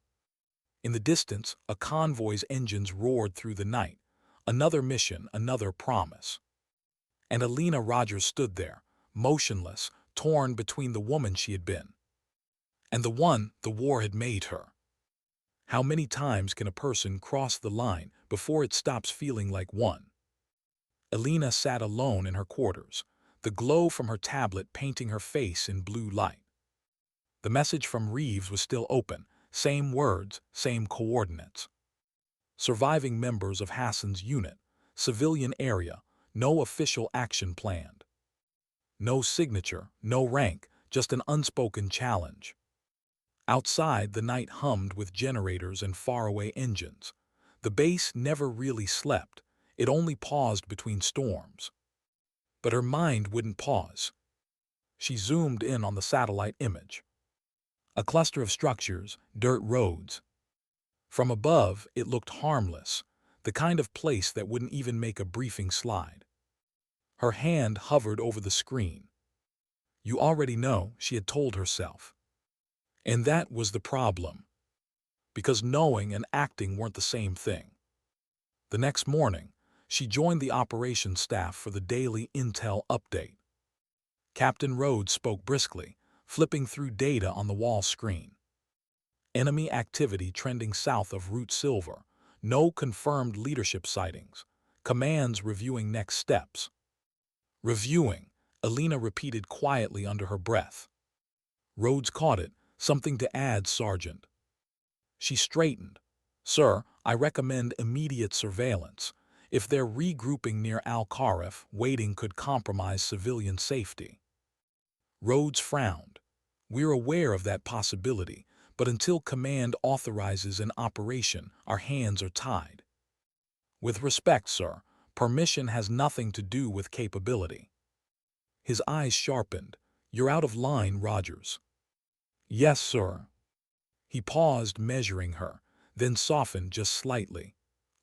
In the distance, a convoy's engines roared through the night. Another mission, another promise. And Alina Rogers stood there, motionless, torn between the woman she had been and the one the war had made her. How many times can a person cross the line before it stops feeling like one? Alina sat alone in her quarters, the glow from her tablet painting her face in blue light. The message from Reeves was still open, same words, same coordinates. Surviving members of Hassan's unit, civilian area, no official action planned. No signature, no rank, just an unspoken challenge. Outside, the night hummed with generators and faraway engines. The base never really slept. It only paused between storms. But her mind wouldn't pause. She zoomed in on the satellite image. A cluster of structures, dirt roads. From above, it looked harmless, the kind of place that wouldn't even make a briefing slide. Her hand hovered over the screen. You already know, she had told herself. And that was the problem, because knowing and acting weren't the same thing. The next morning, she joined the operations staff for the daily intel update. Captain Rhodes spoke briskly, flipping through data on the wall screen. Enemy activity trending south of Route Silver. No confirmed leadership sightings. Commands reviewing next steps. Reviewing, Alina repeated quietly under her breath. Rhodes caught it. Something to add, Sergeant. She straightened. Sir, I recommend immediate surveillance. If they're regrouping near Al-Kharif, waiting could compromise civilian safety. Rhodes frowned. We're aware of that possibility, but until command authorizes an operation, our hands are tied. With respect, sir, permission has nothing to do with capability. His eyes sharpened. You're out of line, Rogers. Yes, sir. He paused, measuring her, then softened just slightly.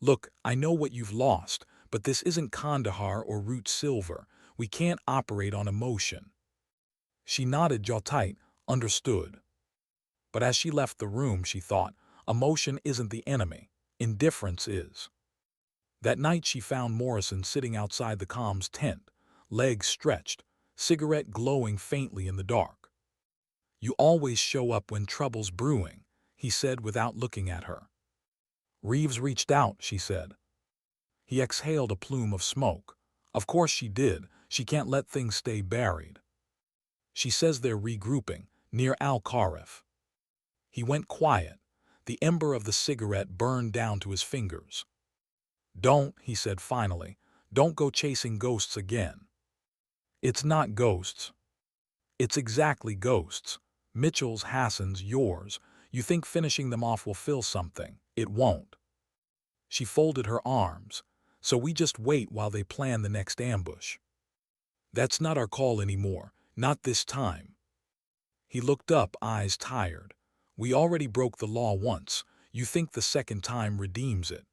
Look, I know what you've lost, but this isn't Kandahar or Route Silver. We can't operate on emotion. She nodded, jaw tight, understood. But as she left the room, she thought, emotion isn't the enemy. Indifference is. That night she found Morrison sitting outside the comms tent, legs stretched, cigarette glowing faintly in the dark. You always show up when trouble's brewing, he said without looking at her. Reeves reached out, she said. He exhaled a plume of smoke. Of course she did. She can't let things stay buried. She says they're regrouping, near Al-Kharif. He went quiet. The ember of the cigarette burned down to his fingers. Don't, he said finally, don't go chasing ghosts again. It's not ghosts. It's exactly ghosts. Mitchell's, Hassan's, yours. You think finishing them off will fill something. It won't. She folded her arms. So we just wait while they plan the next ambush. That's not our call anymore. Not this time. He looked up, eyes tired. We already broke the law once. You think the second time redeems it?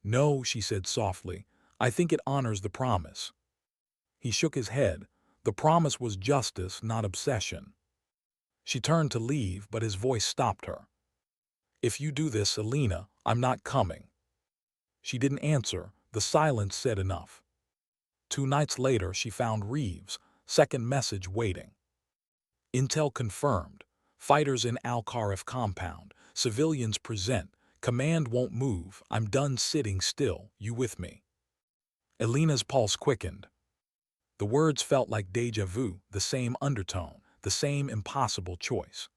No, she said softly. I think it honors the promise. He shook his head. The promise was justice, not obsession. She turned to leave, but his voice stopped her. If you do this, Alina, I'm not coming. She didn't answer. The silence said enough. 2 nights later, she found Reeves' second message waiting. Intel confirmed. Fighters in Al-Kharif compound. Civilians present. Command won't move. I'm done sitting still. You with me? Alina's pulse quickened. The words felt like déjà vu, the same undertone, the same impossible choice.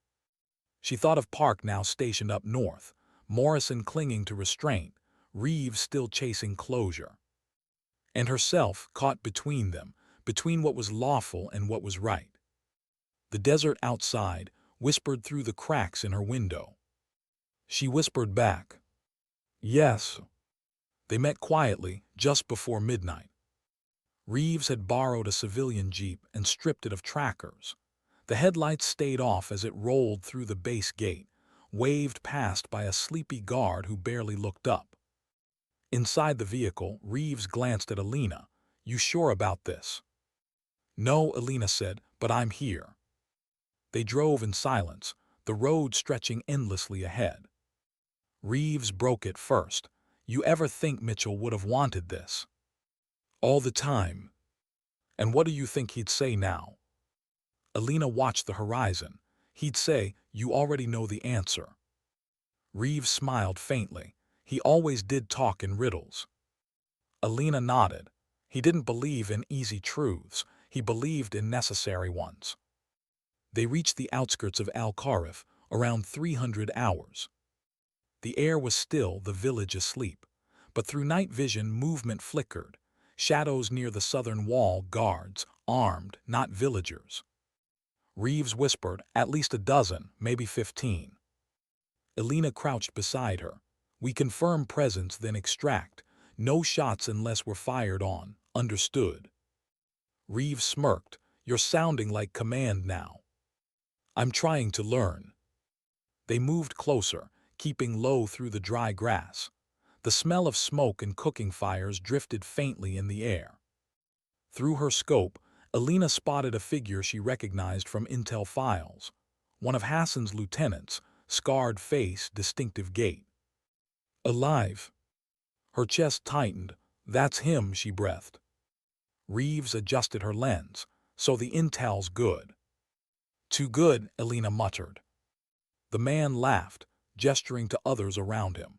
She thought of Park now stationed up north, Morrison clinging to restraint, Reeves still chasing closure. And herself caught between them, between what was lawful and what was right. The desert outside whispered through the cracks in her window. She whispered back, yes. They met quietly just before midnight. Reeves had borrowed a civilian jeep and stripped it of trackers. The headlights stayed off as it rolled through the base gate, waved past by a sleepy guard who barely looked up. Inside the vehicle, Reeves glanced at Alina. "You sure about this?" "No," Alina said, "but I'm here." They drove in silence, the road stretching endlessly ahead. Reeves broke it first. "You ever think Mitchell would have wanted this?" "All the time." "And what do you think he'd say now?" Alina watched the horizon. "He'd say, 'You already know the answer.'" Reeves smiled faintly. "He always did talk in riddles." Alina nodded. "He didn't believe in easy truths. He believed in necessary ones." They reached the outskirts of Al-Kharif, around 300 hours. The air was still, the village asleep. But through night vision, movement flickered. Shadows near the southern wall, guards, armed, not villagers. Reeves whispered, "At least a dozen, maybe 15. Alina crouched beside her. "We confirm presence, then extract. No shots unless we're fired on. Understood?" Reeves smirked. "You're sounding like command now." "I'm trying to learn." They moved closer, keeping low through the dry grass. The smell of smoke and cooking fires drifted faintly in the air. Through her scope, Alina spotted a figure she recognized from intel files. One of Hassan's lieutenants, scarred face, distinctive gait. "Alive." Her chest tightened. "That's him," she breathed. Reeves adjusted her lens. "So the intel's good." "Too good," Alina muttered. The man laughed, gesturing to others around him.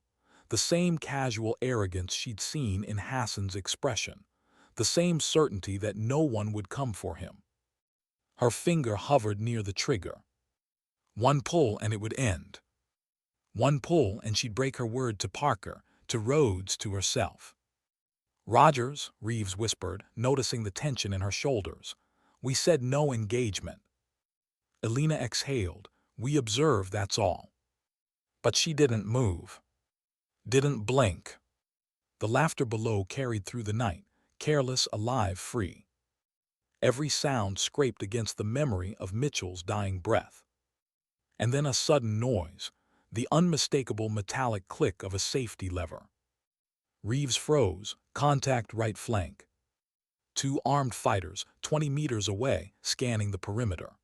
The same casual arrogance she'd seen in Hassan's expression. The same certainty that no one would come for him. Her finger hovered near the trigger. One pull and it would end. One pull and she'd break her word to Parker, to Rhodes, to herself. "Rogers," Reeves whispered, noticing the tension in her shoulders. "We said no engagement." Alina exhaled. "We observed, that's all." But she didn't move. Didn't blink. The laughter below carried through the night, careless, alive, free. Every sound scraped against the memory of Mitchell's dying breath. And then a sudden noise, the unmistakable metallic click of a safety lever. Reeves froze, contact right flank. 2 armed fighters, 20 meters away, scanning the perimeter.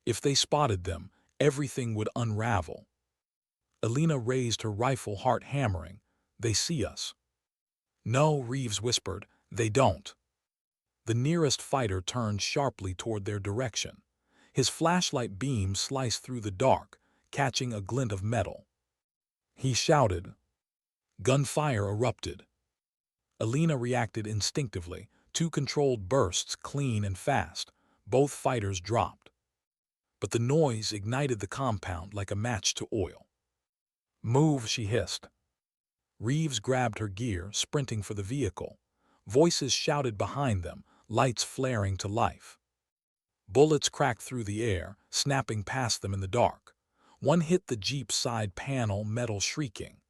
If they spotted them, everything would unravel. Alina raised her rifle, heart hammering. "They see us." "No," Reeves whispered, "they don't." The nearest fighter turned sharply toward their direction. His flashlight beam sliced through the dark, catching a glint of metal. He shouted. Gunfire erupted. Alina reacted instinctively, 2 controlled bursts, clean and fast. Both fighters dropped. But the noise ignited the compound like a match to oil. "Move," she hissed. Reeves grabbed her gear, sprinting for the vehicle. Voices shouted behind them, lights flaring to life. Bullets cracked through the air, snapping past them in the dark. One hit the Jeep's side panel, metal shrieking.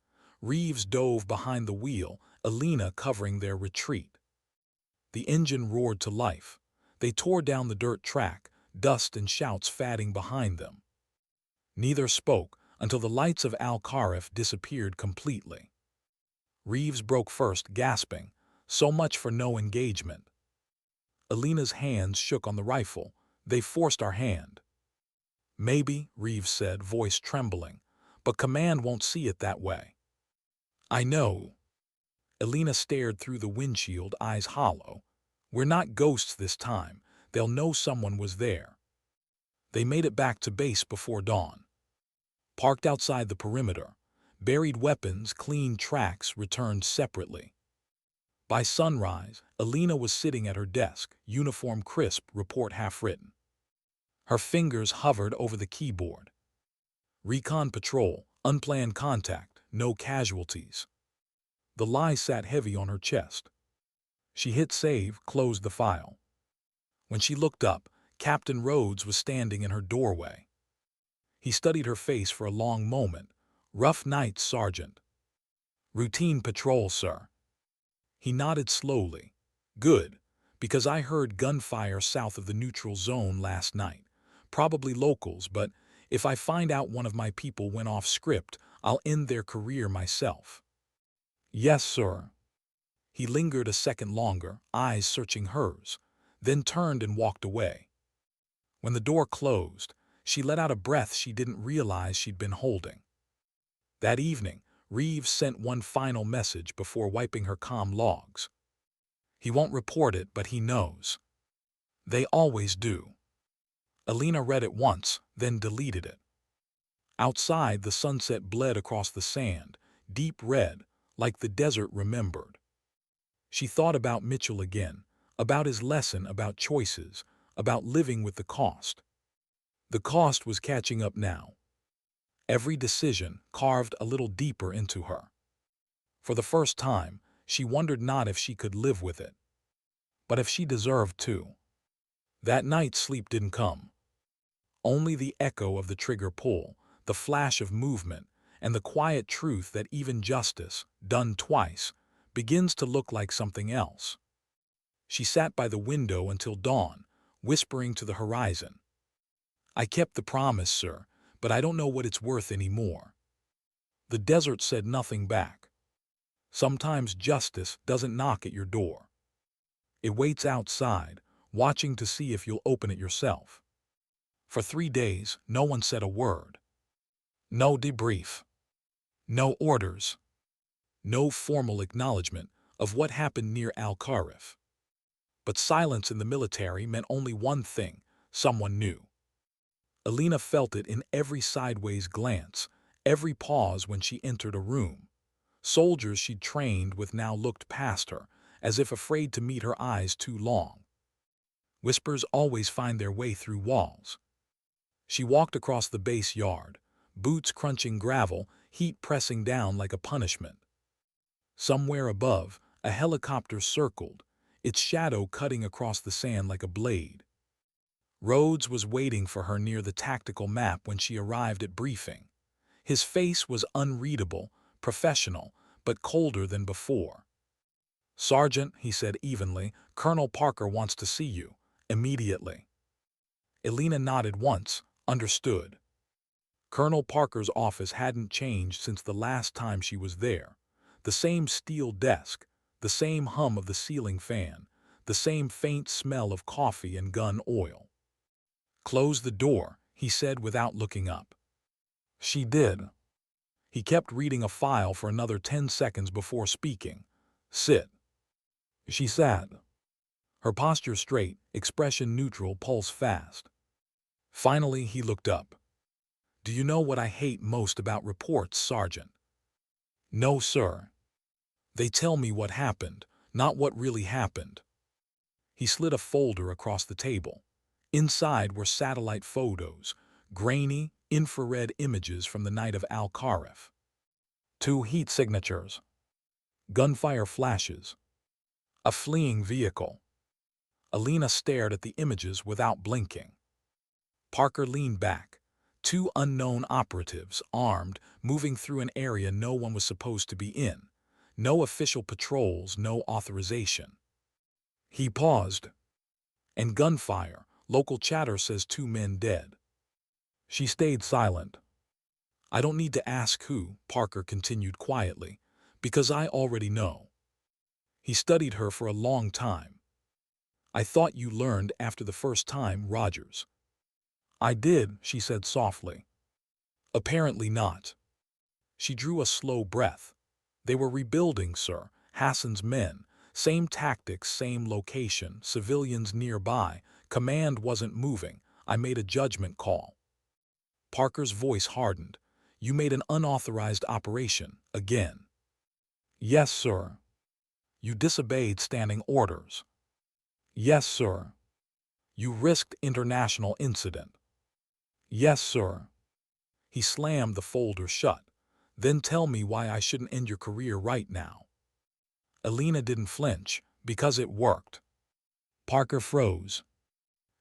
Reeves dove behind the wheel, Alina covering their retreat. The engine roared to life. They tore down the dirt track, dust and shouts fatting behind them. Neither spoke until the lights of Al-Kharif disappeared completely. Reeves broke first, gasping, "So much for no engagement." Alina's hands shook on the rifle. "They forced our hand." "Maybe," Reeves said, voice trembling, "but command won't see it that way." "I know." Alina stared through the windshield, eyes hollow. "We're not ghosts this time. They'll know someone was there." They made it back to base before dawn. Parked outside the perimeter. Buried weapons, clean tracks returned separately. By sunrise, Alina was sitting at her desk, uniform crisp, report half-written. Her fingers hovered over the keyboard. Recon patrol, unplanned contact, no casualties. The lie sat heavy on her chest. She hit save, closed the file. When she looked up, Captain Rhodes was standing in her doorway. He studied her face for a long moment. "Rough night, Sergeant." Routine patrol, sir. He nodded slowly. Good, because I heard gunfire south of the neutral zone last night. Probably locals, but if I find out one of my people went off script, I'll end their career myself. Yes, sir. He lingered a second longer, eyes searching hers, then turned and walked away. When the door closed, she let out a breath she didn't realize she'd been holding. That evening, Reeves sent one final message before wiping her comm logs. He won't report it, but he knows. They always do. Alina read it once, then deleted it. Outside, the sunset bled across the sand, deep red, like the desert remembered. She thought about Mitchell again, about his lesson, about choices, about living with the cost. The cost was catching up now. Every decision carved a little deeper into her. For the first time, she wondered not if she could live with it, but if she deserved to. That night sleep didn't come. Only the echo of the trigger pull, the flash of movement, and the quiet truth that even justice, done twice, begins to look like something else. She sat by the window until dawn, whispering to the horizon. I kept the promise, sir, but I don't know what it's worth anymore. The desert said nothing back. Sometimes justice doesn't knock at your door. It waits outside, watching to see if you'll open it yourself. For 3 days, no one said a word. No debrief. No orders. No formal acknowledgement of what happened near Al-Kharif. But silence in the military meant only one thing: someone knew. Alina felt it in every sideways glance, every pause when she entered a room. Soldiers she'd trained with now looked past her, as if afraid to meet her eyes too long. Whispers always find their way through walls. She walked across the base yard, boots crunching gravel, heat pressing down like a punishment. Somewhere above, a helicopter circled, its shadow cutting across the sand like a blade. Rhodes was waiting for her near the tactical map when she arrived at briefing. His face was unreadable, professional, but colder than before. Sergeant, he said evenly, Colonel Parker wants to see you, immediately. Alina nodded once, understood. Colonel Parker's office hadn't changed since the last time she was there. The same steel desk, the same hum of the ceiling fan, the same faint smell of coffee and gun oil. Close the door, he said without looking up. She did. He kept reading a file for another 10 seconds before speaking. Sit. She sat. Her posture straight, expression neutral, pulse fast. Finally, he looked up. Do you know what I hate most about reports, Sergeant? No, sir. They tell me what happened, not what really happened. He slid a folder across the table. Inside were satellite photos, grainy, infrared images from the night of Al-Kharif. 2 heat signatures. Gunfire flashes. A fleeing vehicle. Alina stared at the images without blinking. Parker leaned back. 2 unknown operatives, armed, moving through an area no one was supposed to be in. No official patrols, no authorization. He paused. And gunfire. Local chatter says 2 men dead. She stayed silent. I don't need to ask who, Parker continued quietly, because I already know. He studied her for a long time. I thought you learned after the first time, Rogers. I did, she said softly. Apparently not. She drew a slow breath. They were rebuilding, sir, Hassan's men. Same tactics, same location, civilians nearby. Command wasn't moving. I made a judgment call. Parker's voice hardened. You made an unauthorized operation, again. Yes, sir. You disobeyed standing orders. Yes, sir. You risked international incident. Yes, sir. He slammed the folder shut. Then tell me why I shouldn't end your career right now. Alina didn't flinch, because it worked. Parker froze.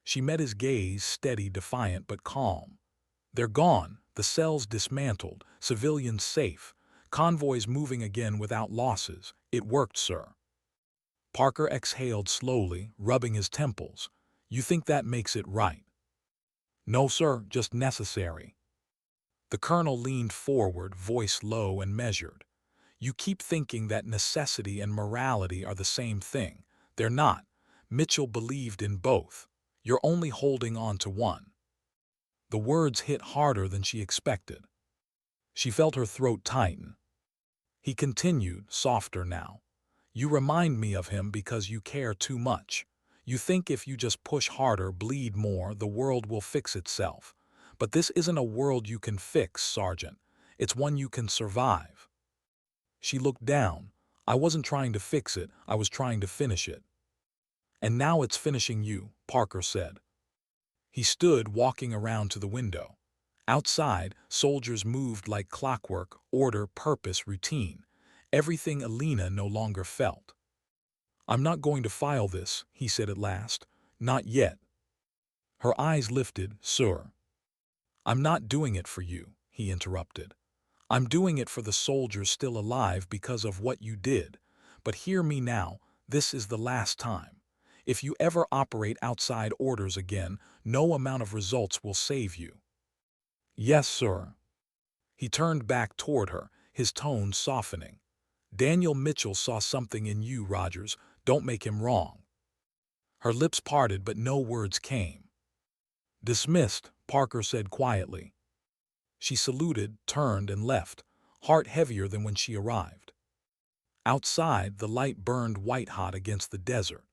She met his gaze, steady, defiant, but calm. They're gone, the cells dismantled, civilians safe. Convoys moving again without losses. It worked, sir. Parker exhaled slowly, rubbing his temples. You think that makes it right? No, sir, just necessary. The colonel leaned forward, voice low and measured. You keep thinking that necessity and morality are the same thing. They're not. Mitchell believed in both. You're only holding on to one. The words hit harder than she expected. She felt her throat tighten. He continued, softer now. You remind me of him because you care too much. You think if you just push harder, bleed more, the world will fix itself. But this isn't a world you can fix, Sergeant. It's one you can survive. She looked down. I wasn't trying to fix it, I was trying to finish it. And now it's finishing you, Parker said. He stood, walking around to the window. Outside, soldiers moved like clockwork, order, purpose, routine. Everything Alina no longer felt. I'm not going to file this, he said at last. Not yet. Her eyes lifted, sir. I'm not doing it for you, he interrupted. I'm doing it for the soldiers still alive because of what you did. But hear me now, this is the last time. If you ever operate outside orders again, no amount of results will save you. Yes, sir. He turned back toward her, his tone softening. Daniel Mitchell saw something in you, Rogers. Don't make him wrong. Her lips parted, but no words came. Dismissed, Parker said quietly. She saluted, turned, and left, heart heavier than when she arrived. Outside, the light burned white-hot against the desert.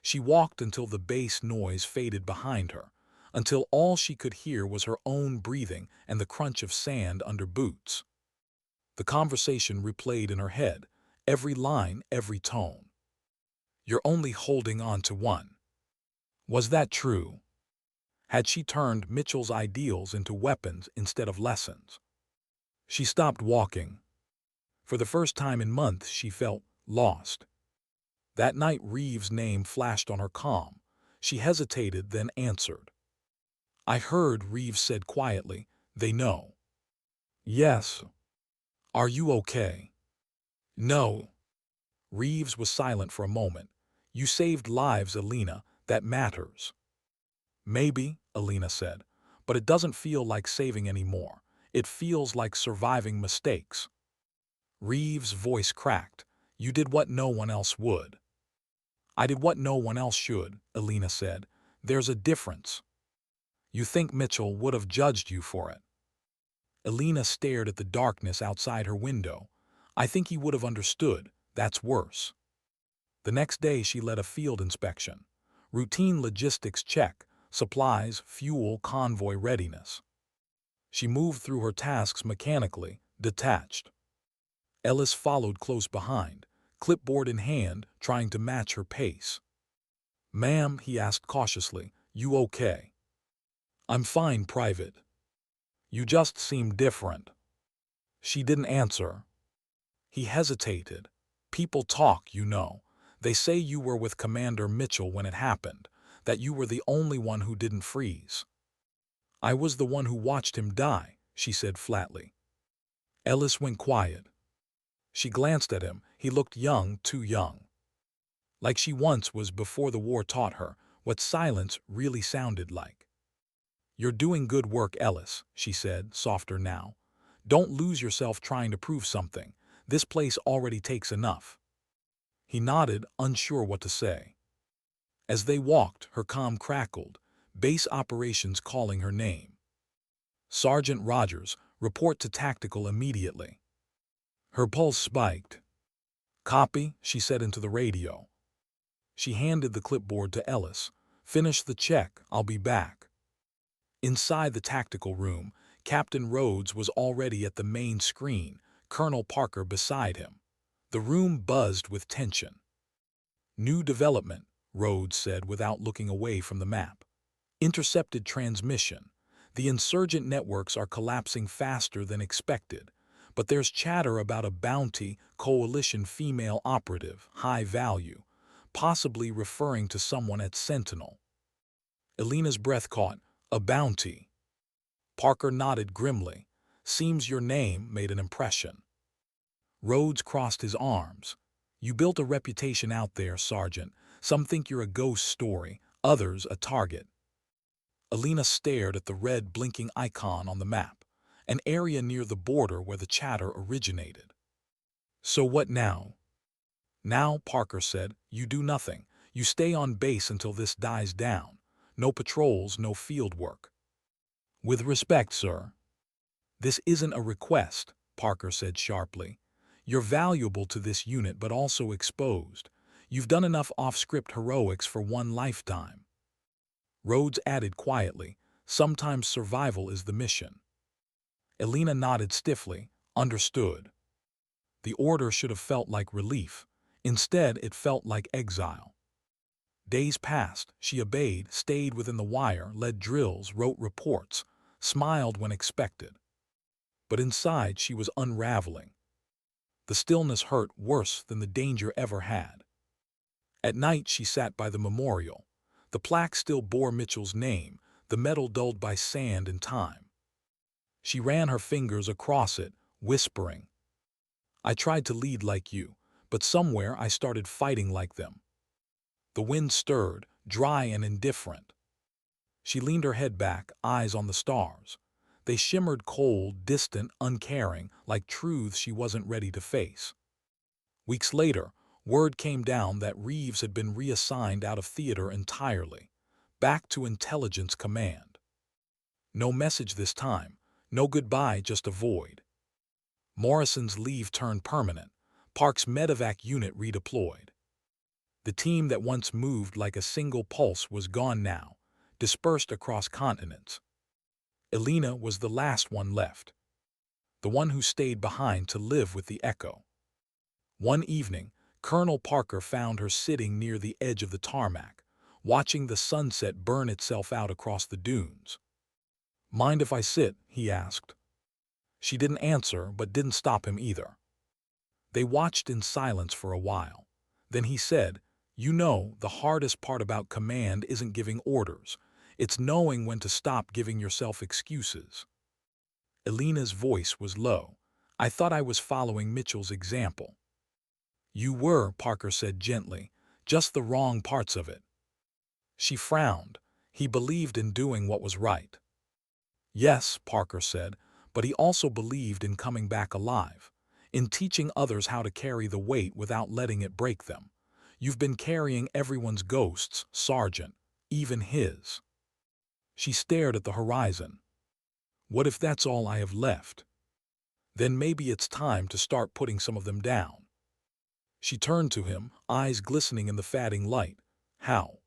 She walked until the bass noise faded behind her, until all she could hear was her own breathing and the crunch of sand under boots. The conversation replayed in her head, every line, every tone. You're only holding on to one. Was that true? Had she turned Mitchell's ideals into weapons instead of lessons? She stopped walking. For the first time in months, she felt lost. That night, Reeves' name flashed on her comm. She hesitated, then answered. I heard, Reeves said quietly. They know. Yes. Are you okay? No. Reeves was silent for a moment. You saved lives, Alina. That matters. Maybe, Alina said, but it doesn't feel like saving anymore. It feels like surviving mistakes. Reeves' voice cracked. You did what no one else would. I did what no one else should, Alina said. There's a difference. You think Mitchell would have judged you for it. Alina stared at the darkness outside her window. I think he would have understood. That's worse. The next day she led a field inspection. Routine logistics check, supplies, fuel, convoy readiness. She moved through her tasks mechanically, detached. Ellis followed close behind, clipboard in hand, trying to match her pace. Ma'am, he asked cautiously, you okay? I'm fine, Private. You just seem different. She didn't answer. He hesitated. People talk, you know. They say you were with Commander Mitchell when it happened, that you were the only one who didn't freeze. I was the one who watched him die, she said flatly. Ellis went quiet. She glanced at him. He looked young, too young. Like she once was before the war taught her what silence really sounded like. You're doing good work, Ellis, she said, softer now. Don't lose yourself trying to prove something. This place already takes enough. He nodded, unsure what to say. As they walked, her comm crackled, base operations calling her name. Sergeant Rogers, report to tactical immediately. Her pulse spiked. Copy, she said into the radio. She handed the clipboard to Ellis. Finish the check, I'll be back. Inside the tactical room, Captain Rhodes was already at the main screen, Colonel Parker beside him. The room buzzed with tension. New development, Rhodes said without looking away from the map. Intercepted transmission. The insurgent networks are collapsing faster than expected, but there's chatter about a bounty coalition female operative, high value, possibly referring to someone at Sentinel. Alina's breath caught. A bounty. Parker nodded grimly. Seems your name made an impression. Rhodes crossed his arms. You built a reputation out there, Sergeant. Some think you're a ghost story, others a target. Alina stared at the red blinking icon on the map, an area near the border where the chatter originated. So what now? Now, Parker said, you do nothing. You stay on base until this dies down. No patrols, no field work. With respect, sir. This isn't a request, Parker said sharply. You're valuable to this unit but also exposed. You've done enough off-script heroics for one lifetime. Rhodes added quietly, sometimes survival is the mission. Elena nodded stiffly, understood. The order should have felt like relief. Instead, it felt like exile. Days passed, she obeyed, stayed within the wire, led drills, wrote reports, smiled when expected. But inside she was unraveling. The stillness hurt worse than the danger ever had. At night she sat by the memorial. The plaque still bore Mitchell's name, the metal dulled by sand and time. She ran her fingers across it, whispering, I tried to lead like you, but somewhere I started fighting like them. The wind stirred, dry and indifferent. She leaned her head back, eyes on the stars. They shimmered cold, distant, uncaring, like truths she wasn't ready to face. Weeks later, word came down that Reeves had been reassigned out of theater entirely, back to intelligence command. No message this time, no goodbye, just a void. Morrison's leave turned permanent, Park's medevac unit redeployed. The team that once moved like a single pulse was gone now, dispersed across continents. Elena was the last one left, the one who stayed behind to live with the echo. One evening, Colonel Parker found her sitting near the edge of the tarmac, watching the sunset burn itself out across the dunes. Mind if I sit? He asked. She didn't answer, but didn't stop him either. They watched in silence for a while. Then he said, you know, the hardest part about command isn't giving orders. It's knowing when to stop giving yourself excuses. Elena's voice was low. I thought I was following Mitchell's example. You were, Parker said gently, just the wrong parts of it. She frowned. He believed in doing what was right. Yes, Parker said, but he also believed in coming back alive, in teaching others how to carry the weight without letting it break them. You've been carrying everyone's ghosts, Sergeant, even his. She stared at the horizon. What if that's all I have left? Then maybe it's time to start putting some of them down. She turned to him, eyes glistening in the fading light. How?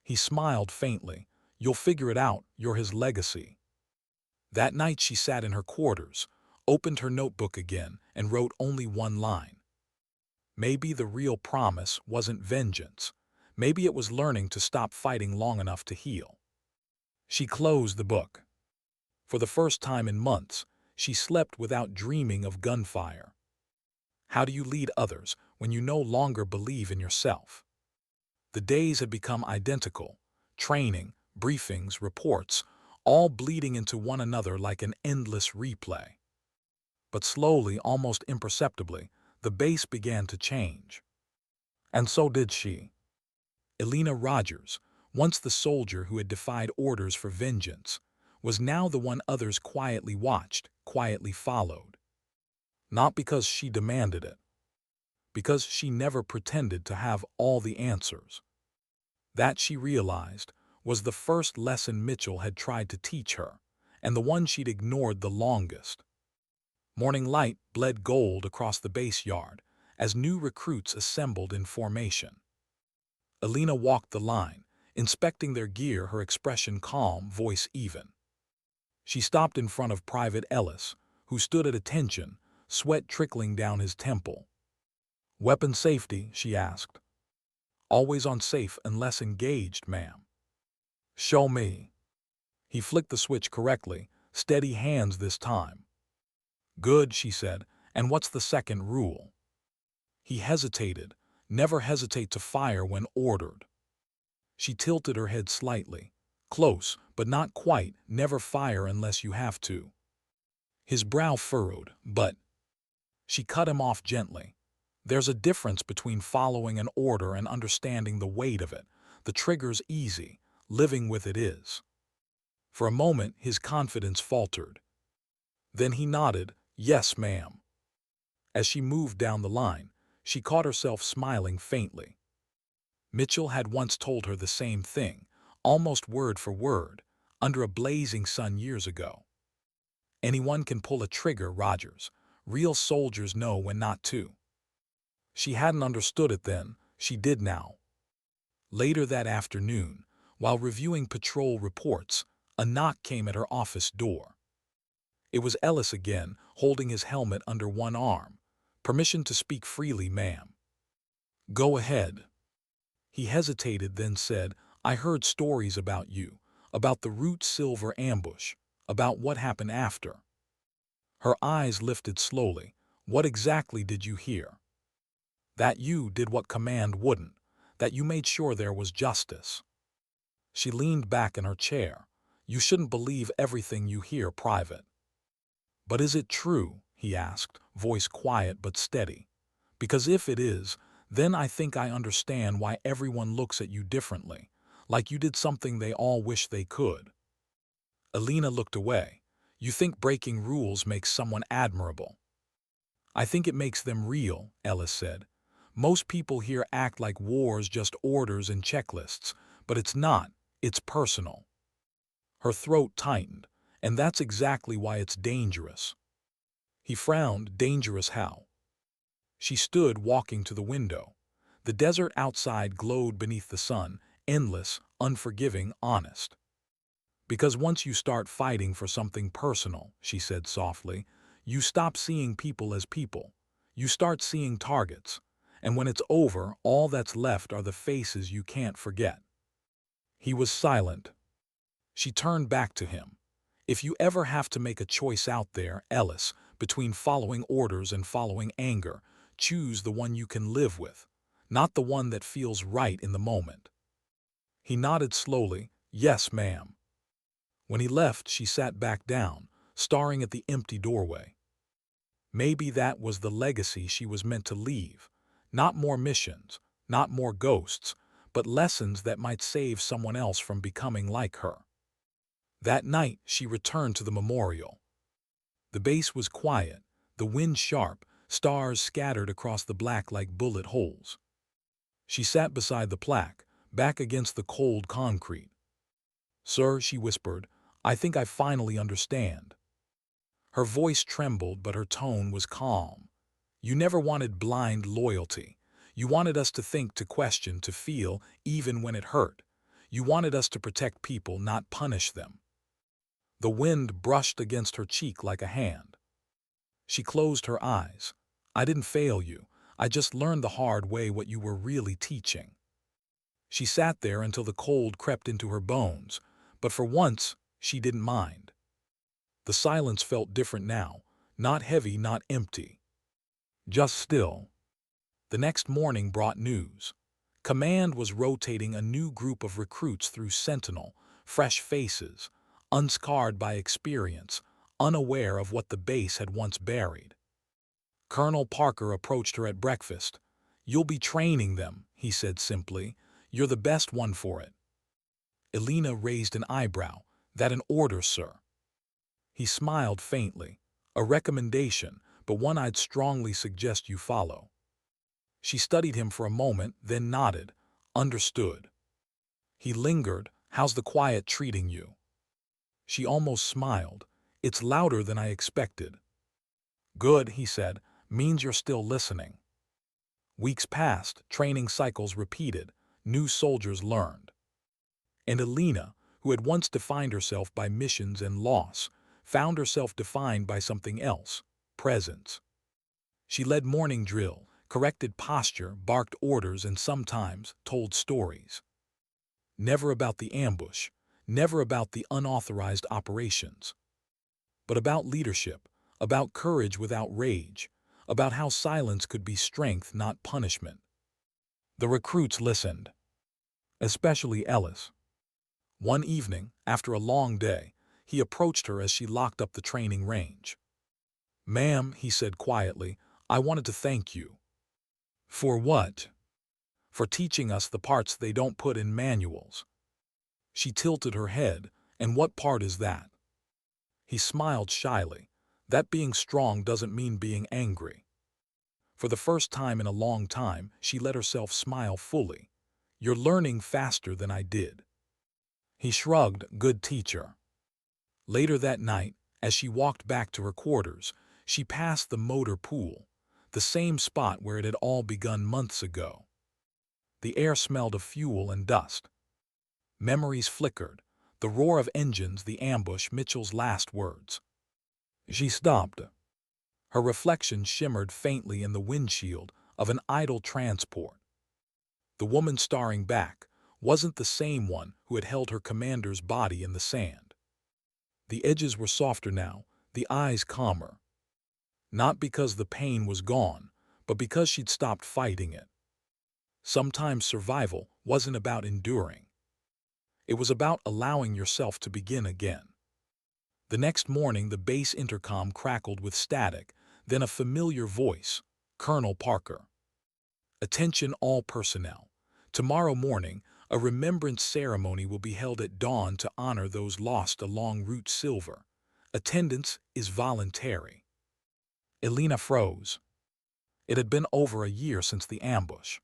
He smiled faintly. You'll figure it out, you're his legacy. That night she sat in her quarters, opened her notebook again, and wrote only one line. Maybe the real promise wasn't vengeance. Maybe it was learning to stop fighting long enough to heal. She closed the book. For the first time in months, she slept without dreaming of gunfire. How do you lead others when you no longer believe in yourself? The days had become identical. Training, briefings, reports, all bleeding into one another like an endless replay. But slowly, almost imperceptibly, the base began to change. And so did she. Elena Rogers, once the soldier who had defied orders for vengeance, was now the one others quietly watched, quietly followed. Not because she demanded it, because she never pretended to have all the answers. That, she realized, was the first lesson Mitchell had tried to teach her, and the one she'd ignored the longest. Morning light bled gold across the base yard as new recruits assembled in formation. Elena walked the line, inspecting their gear, her expression calm, voice even. She stopped in front of Private Ellis, who stood at attention, sweat trickling down his temple. Weapon safety, she asked. Always on safe unless engaged, ma'am. Show me. He flicked the switch correctly, steady hands this time. Good, she said, and what's the second rule? He hesitated. Never hesitate to fire when ordered. She tilted her head slightly. Close, but not quite. Never fire unless you have to. His brow furrowed. But She cut him off gently. There's a difference between following an order and understanding the weight of it. The trigger's easy, living with it is. For a moment, his confidence faltered. Then he nodded, "Yes, ma'am." As she moved down the line, she caught herself smiling faintly. Mitchell had once told her the same thing, almost word for word, under a blazing sun years ago. Anyone can pull a trigger, Rogers. Real soldiers know when not to. She hadn't understood it then, she did now. Later that afternoon, while reviewing patrol reports, a knock came at her office door. It was Ellis again, holding his helmet under one arm. "Permission to speak freely, ma'am." "Go ahead." He hesitated, then said, "I heard stories about you, about the Root Silver ambush, about what happened after." Her eyes lifted slowly. "What exactly did you hear?" "That you did what command wouldn't, that you made sure there was justice." She leaned back in her chair. "You shouldn't believe everything you hear, Private." "But is it true?" he asked, voice quiet but steady. "Because if it is, then I think I understand why everyone looks at you differently, like you did something they all wish they could." Alina looked away. "You think breaking rules makes someone admirable." "I think it makes them real," Ellis said. "Most people here act like war's just orders and checklists, but it's not, it's personal." Her throat tightened, "And that's exactly why it's dangerous." He frowned. "Dangerous how?" She stood, walking to the window. The desert outside glowed beneath the sun, endless, unforgiving, honest. "Because once you start fighting for something personal," she said softly, "you stop seeing people as people. You start seeing targets. And when it's over, all that's left are the faces you can't forget." He was silent. She turned back to him. "If you ever have to make a choice out there, Ellis, between following orders and following anger, choose the one you can live with, not the one that feels right in the moment." He nodded slowly, "Yes, ma'am." When he left, she sat back down, staring at the empty doorway. Maybe that was the legacy she was meant to leave. Not more missions, not more ghosts, but lessons that might save someone else from becoming like her. That night, she returned to the memorial. The base was quiet, the wind sharp, stars scattered across the black like bullet holes. She sat beside the plaque, back against the cold concrete. "Sir," she whispered, "I think I finally understand." Her voice trembled, but her tone was calm. "You never wanted blind loyalty. You wanted us to think, to question, to feel, even when it hurt. You wanted us to protect people, not punish them." The wind brushed against her cheek like a hand. She closed her eyes. "I didn't fail you. I just learned the hard way what you were really teaching." She sat there until the cold crept into her bones, but for once she didn't mind. The silence felt different now, not heavy, not empty. Just still. The next morning brought news. Command was rotating a new group of recruits through Sentinel, fresh faces, unscarred by experience, unaware of what the base had once buried. Colonel Parker approached her at breakfast. "You'll be training them," he said simply. "You're the best one for it." Alina raised an eyebrow. "That an order, sir?" He smiled faintly. "A recommendation, but one I'd strongly suggest you follow." She studied him for a moment, then nodded. "Understood." He lingered. "How's the quiet treating you?" She almost smiled. "It's louder than I expected." "Good," he said. "Means you're still listening." Weeks passed, training cycles repeated, new soldiers learned. And Alina, who had once defined herself by missions and loss, found herself defined by something else: presence. She led morning drill, corrected posture, barked orders, and sometimes told stories. Never about the ambush, never about the unauthorized operations, but about leadership, about courage without rage, about how silence could be strength, not punishment. The recruits listened, especially Ellis. One evening, after a long day, he approached her as she locked up the training range. "Ma'am," he said quietly, I wanted to thank you. For what? For teaching us the parts they don't put in manuals. She tilted her head. And what part is that? He smiled shyly. That being strong doesn't mean being angry. For the first time in a long time, she let herself smile fully. You're learning faster than I did. He shrugged, good teacher. Later that night, as she walked back to her quarters, she passed the motor pool, the same spot where it had all begun months ago. The air smelled of fuel and dust. Memories flickered, the roar of engines, the ambush, Mitchell's last words. She stopped. Her reflection shimmered faintly in the windshield of an idle transport. The woman staring back wasn't the same one who had held her commander's body in the sand. The edges were softer now, the eyes calmer. Not because the pain was gone, but because she'd stopped fighting it. Sometimes survival wasn't about enduring. It was about allowing yourself to begin again. The next morning, the base intercom crackled with static, then a familiar voice, Colonel Parker. Attention all personnel. Tomorrow morning, a remembrance ceremony will be held at dawn to honor those lost along Route Silver. Attendance is voluntary. Elena froze. It had been over a year since the ambush.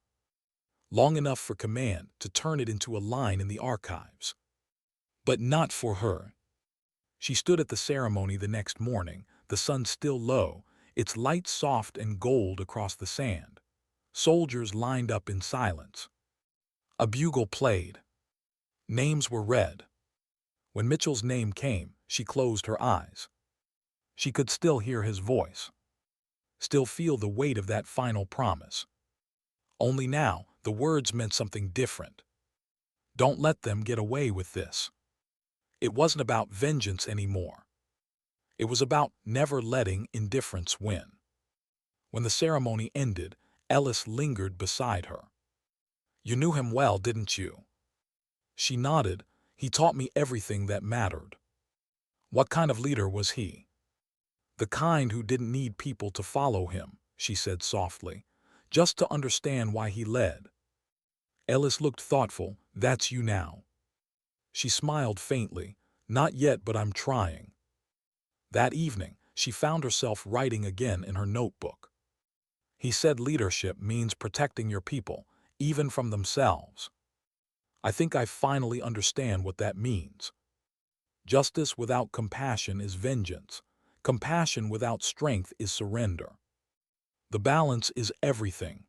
Long enough for command to turn it into a line in the archives. But not for her. She stood at the ceremony the next morning, the sun still low, its light soft and gold across the sand. Soldiers lined up in silence. A bugle played. Names were read. When Mitchell's name came, she closed her eyes. She could still hear his voice. Still feel the weight of that final promise. Only now, the words meant something different. Don't let them get away with this. It wasn't about vengeance anymore. It was about never letting indifference win. When the ceremony ended, Ellis lingered beside her. You knew him well, didn't you? She nodded. He taught me everything that mattered. What kind of leader was he? The kind who didn't need people to follow him, she said softly, just to understand why he led. Ellis looked thoughtful. That's you now. She smiled faintly. Not yet, but I'm trying. That evening, she found herself writing again in her notebook. He said leadership means protecting your people, even from themselves. I think I finally understand what that means. Justice without compassion is vengeance. Compassion without strength is surrender. The balance is everything.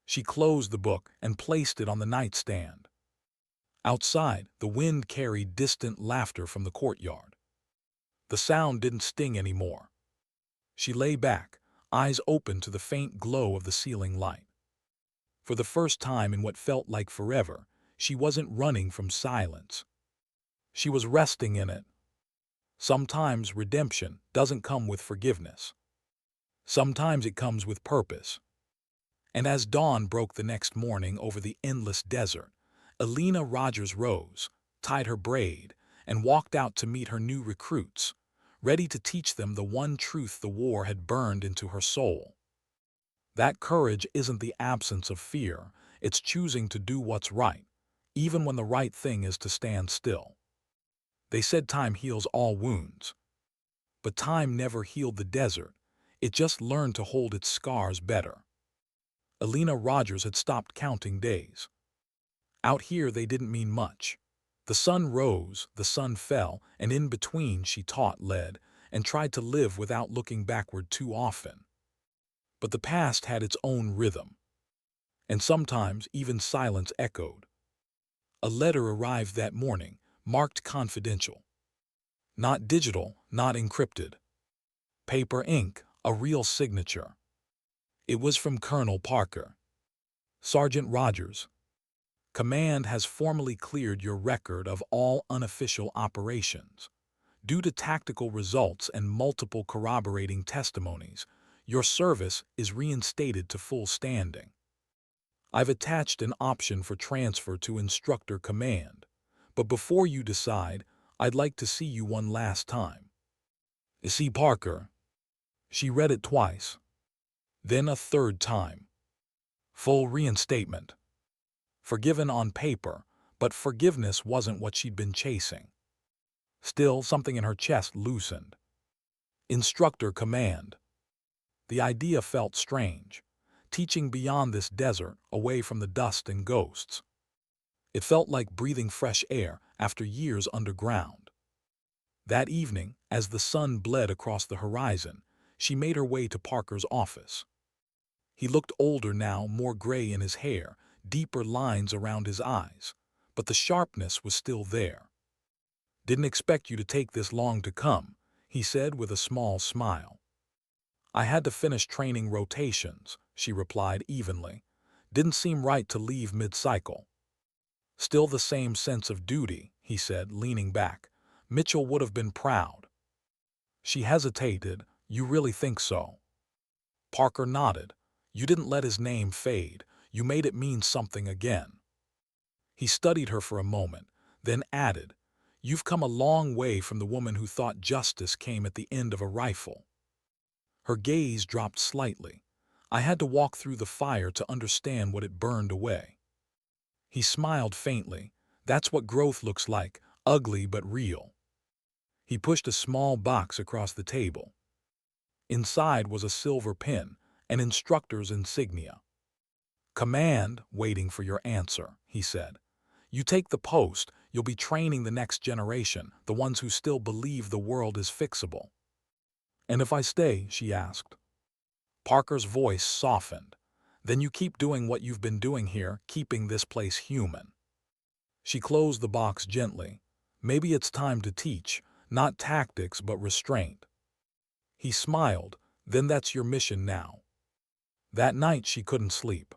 She closed the book and placed it on the nightstand. Outside, the wind carried distant laughter from the courtyard. The sound didn't sting anymore. She lay back, eyes open to the faint glow of the ceiling light. For the first time in what felt like forever, she wasn't running from silence. She was resting in it. Sometimes redemption doesn't come with forgiveness. Sometimes it comes with purpose. And as dawn broke the next morning over the endless desert, Elena Rogers rose, tied her braid, and walked out to meet her new recruits, ready to teach them the one truth the war had burned into her soul. That courage isn't the absence of fear, it's choosing to do what's right, even when the right thing is to stand still. They said time heals all wounds. But time never healed the desert, it just learned to hold its scars better. Elena Rogers had stopped counting days. Out here they didn't mean much. The sun rose, the sun fell, and in between she taught, led, and tried to live without looking backward too often. But the past had its own rhythm. And sometimes even silence echoed. A letter arrived that morning, marked confidential. Not digital, not encrypted. Paper ink, a real signature. It was from Colonel Parker. Sergeant Rogers. Command has formally cleared your record of all unofficial operations. Due to tactical results and multiple corroborating testimonies, your service is reinstated to full standing. I've attached an option for transfer to instructor command, but before you decide, I'd like to see you one last time. See Parker. She read it twice. Then a third time. Full reinstatement. Forgiven on paper, but forgiveness wasn't what she'd been chasing. Still, something in her chest loosened. Instructor command. The idea felt strange. Teaching beyond this desert, away from the dust and ghosts. It felt like breathing fresh air after years underground. That evening, as the sun bled across the horizon, she made her way to Parker's office. He looked older now, more gray in his hair, deeper lines around his eyes, but the sharpness was still there. "Didn't expect you to take this long to come," he said with a small smile. "I had to finish training rotations," she replied evenly. "Didn't seem right to leave mid-cycle." "Still the same sense of duty," he said, leaning back. "Mitchell would have been proud." She hesitated. "You really think so?" Parker nodded. "You didn't let his name fade. You made it mean something again." He studied her for a moment, then added, "You've come a long way from the woman who thought justice came at the end of a rifle." Her gaze dropped slightly. "I had to walk through the fire to understand what it burned away." He smiled faintly. "That's what growth looks like, ugly but real." He pushed a small box across the table. Inside was a silver pin, an instructor's insignia. "Command, waiting for your answer," he said. "You take the post, you'll be training the next generation, the ones who still believe the world is fixable." "And if I stay?" she asked. Parker's voice softened. "Then you keep doing what you've been doing here, keeping this place human." She closed the box gently. "Maybe it's time to teach, not tactics but restraint." He smiled. "Then that's your mission now." That night she couldn't sleep.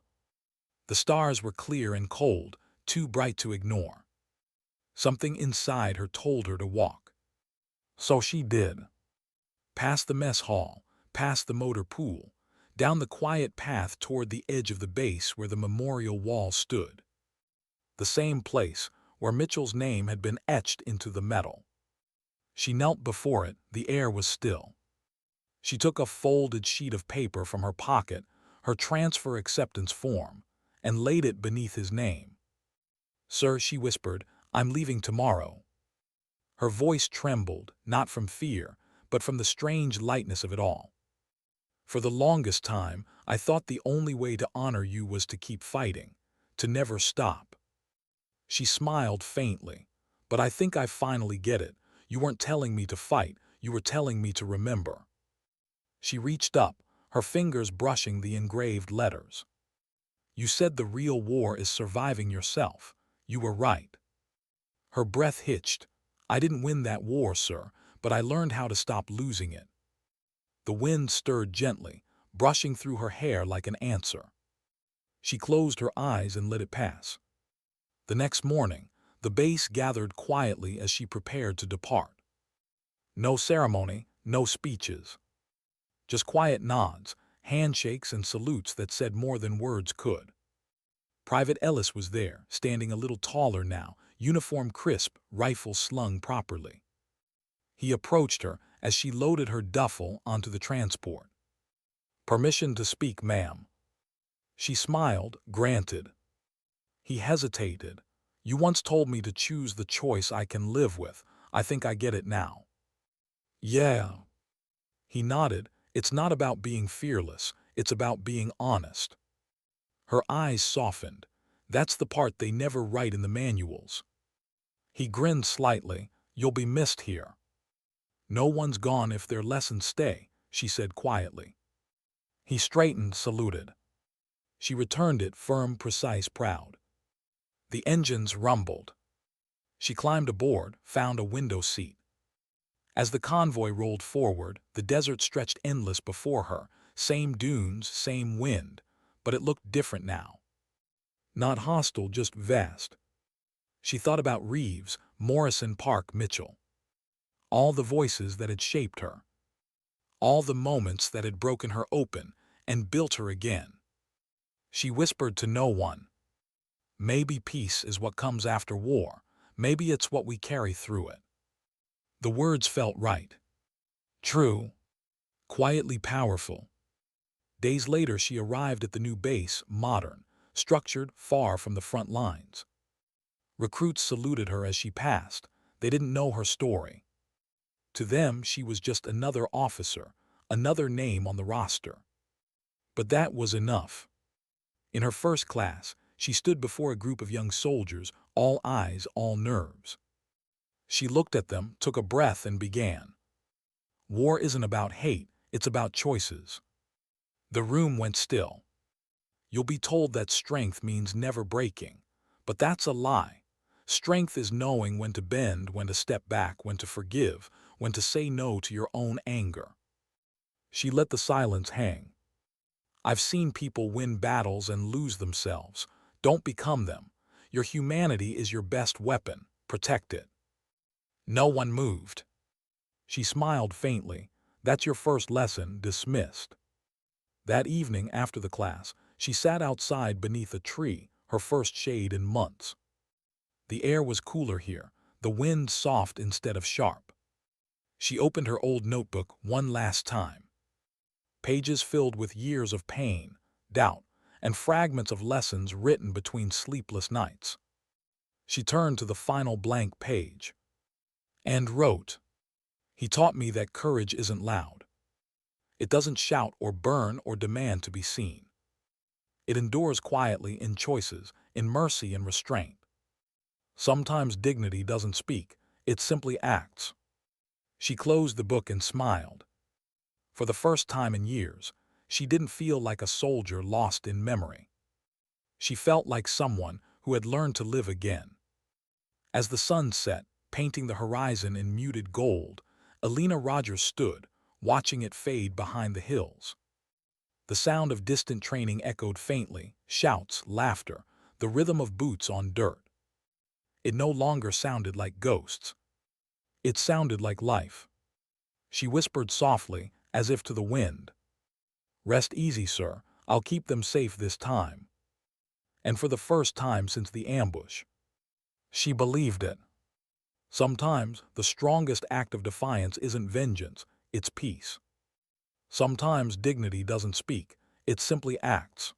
The stars were clear and cold, too bright to ignore. Something inside her told her to walk. So she did. Past the mess hall, past the motor pool, down the quiet path toward the edge of the base where the memorial wall stood. The same place where Mitchell's name had been etched into the metal. She knelt before it. The air was still. She took a folded sheet of paper from her pocket, her transfer acceptance form, and laid it beneath his name. "Sir," she whispered, "I'm leaving tomorrow." Her voice trembled, not from fear, but from the strange lightness of it all. "For the longest time, I thought the only way to honor you was to keep fighting, to never stop." She smiled faintly. "But I think I finally get it. You weren't telling me to fight, you were telling me to remember." She reached up, her fingers brushing the engraved letters. "You said the real war is surviving yourself. You were right." Her breath hitched. "I didn't win that war, sir, but I learned how to stop losing it." The wind stirred gently, brushing through her hair like an answer. She closed her eyes and let it pass. The next morning, the base gathered quietly as she prepared to depart. No ceremony, no speeches. Just quiet nods, handshakes and salutes that said more than words could. Private Ellis was there, standing a little taller now, uniform crisp, rifle slung properly. He approached her as she loaded her duffel onto the transport. "Permission to speak, ma'am." She smiled, "Granted." He hesitated. "You once told me to choose the choice I can live with. I think I get it now." "Yeah." He nodded. "It's not about being fearless. It's about being honest." Her eyes softened. "That's the part they never write in the manuals." He grinned slightly. "You'll be missed here." "No one's gone if their lessons stay," she said quietly. He straightened, saluted. She returned it, firm, precise, proud. The engines rumbled. She climbed aboard, found a window seat. As the convoy rolled forward, the desert stretched endless before her, same dunes, same wind, but it looked different now. Not hostile, just vast. She thought about Reeves, Morrison, Park, Mitchell. All the voices that had shaped her. All the moments that had broken her open and built her again. She whispered to no one. "Maybe peace is what comes after war. Maybe it's what we carry through it." The words felt right. True. Quietly powerful. Days later, she arrived at the new base, modern, structured, far from the front lines. Recruits saluted her as she passed. They didn't know her story. To them, she was just another officer, another name on the roster. But that was enough. In her first class, she stood before a group of young soldiers, all eyes, all nerves. She looked at them, took a breath, and began. War isn't about hate, it's about choices. The room went still. You'll be told that strength means never breaking. But that's a lie. Strength is knowing when to bend, when to step back, when to forgive, when to say no to your own anger. She let the silence hang. I've seen people win battles and lose themselves. Don't become them. Your humanity is your best weapon. Protect it. No one moved. She smiled faintly. That's your first lesson, dismissed. That evening after the class, she sat outside beneath a tree, her first shade in months. The air was cooler here, the wind soft instead of sharp. She opened her old notebook one last time. Pages filled with years of pain, doubt, and fragments of lessons written between sleepless nights. She turned to the final blank page and wrote, "He taught me that courage isn't loud. It doesn't shout or burn or demand to be seen. It endures quietly in choices, in mercy and restraint. Sometimes dignity doesn't speak, it simply acts." She closed the book and smiled. For the first time in years, she didn't feel like a soldier lost in memory. She felt like someone who had learned to live again. As the sun set, painting the horizon in muted gold, Alina Rogers stood, watching it fade behind the hills. The sound of distant training echoed faintly, shouts, laughter, the rhythm of boots on dirt. It no longer sounded like ghosts. It sounded like life. She whispered softly, as if to the wind, "Rest easy, sir. I'll keep them safe this time." And for the first time since the ambush, she believed it. Sometimes the strongest act of defiance isn't vengeance, it's peace. Sometimes dignity doesn't speak, it simply acts.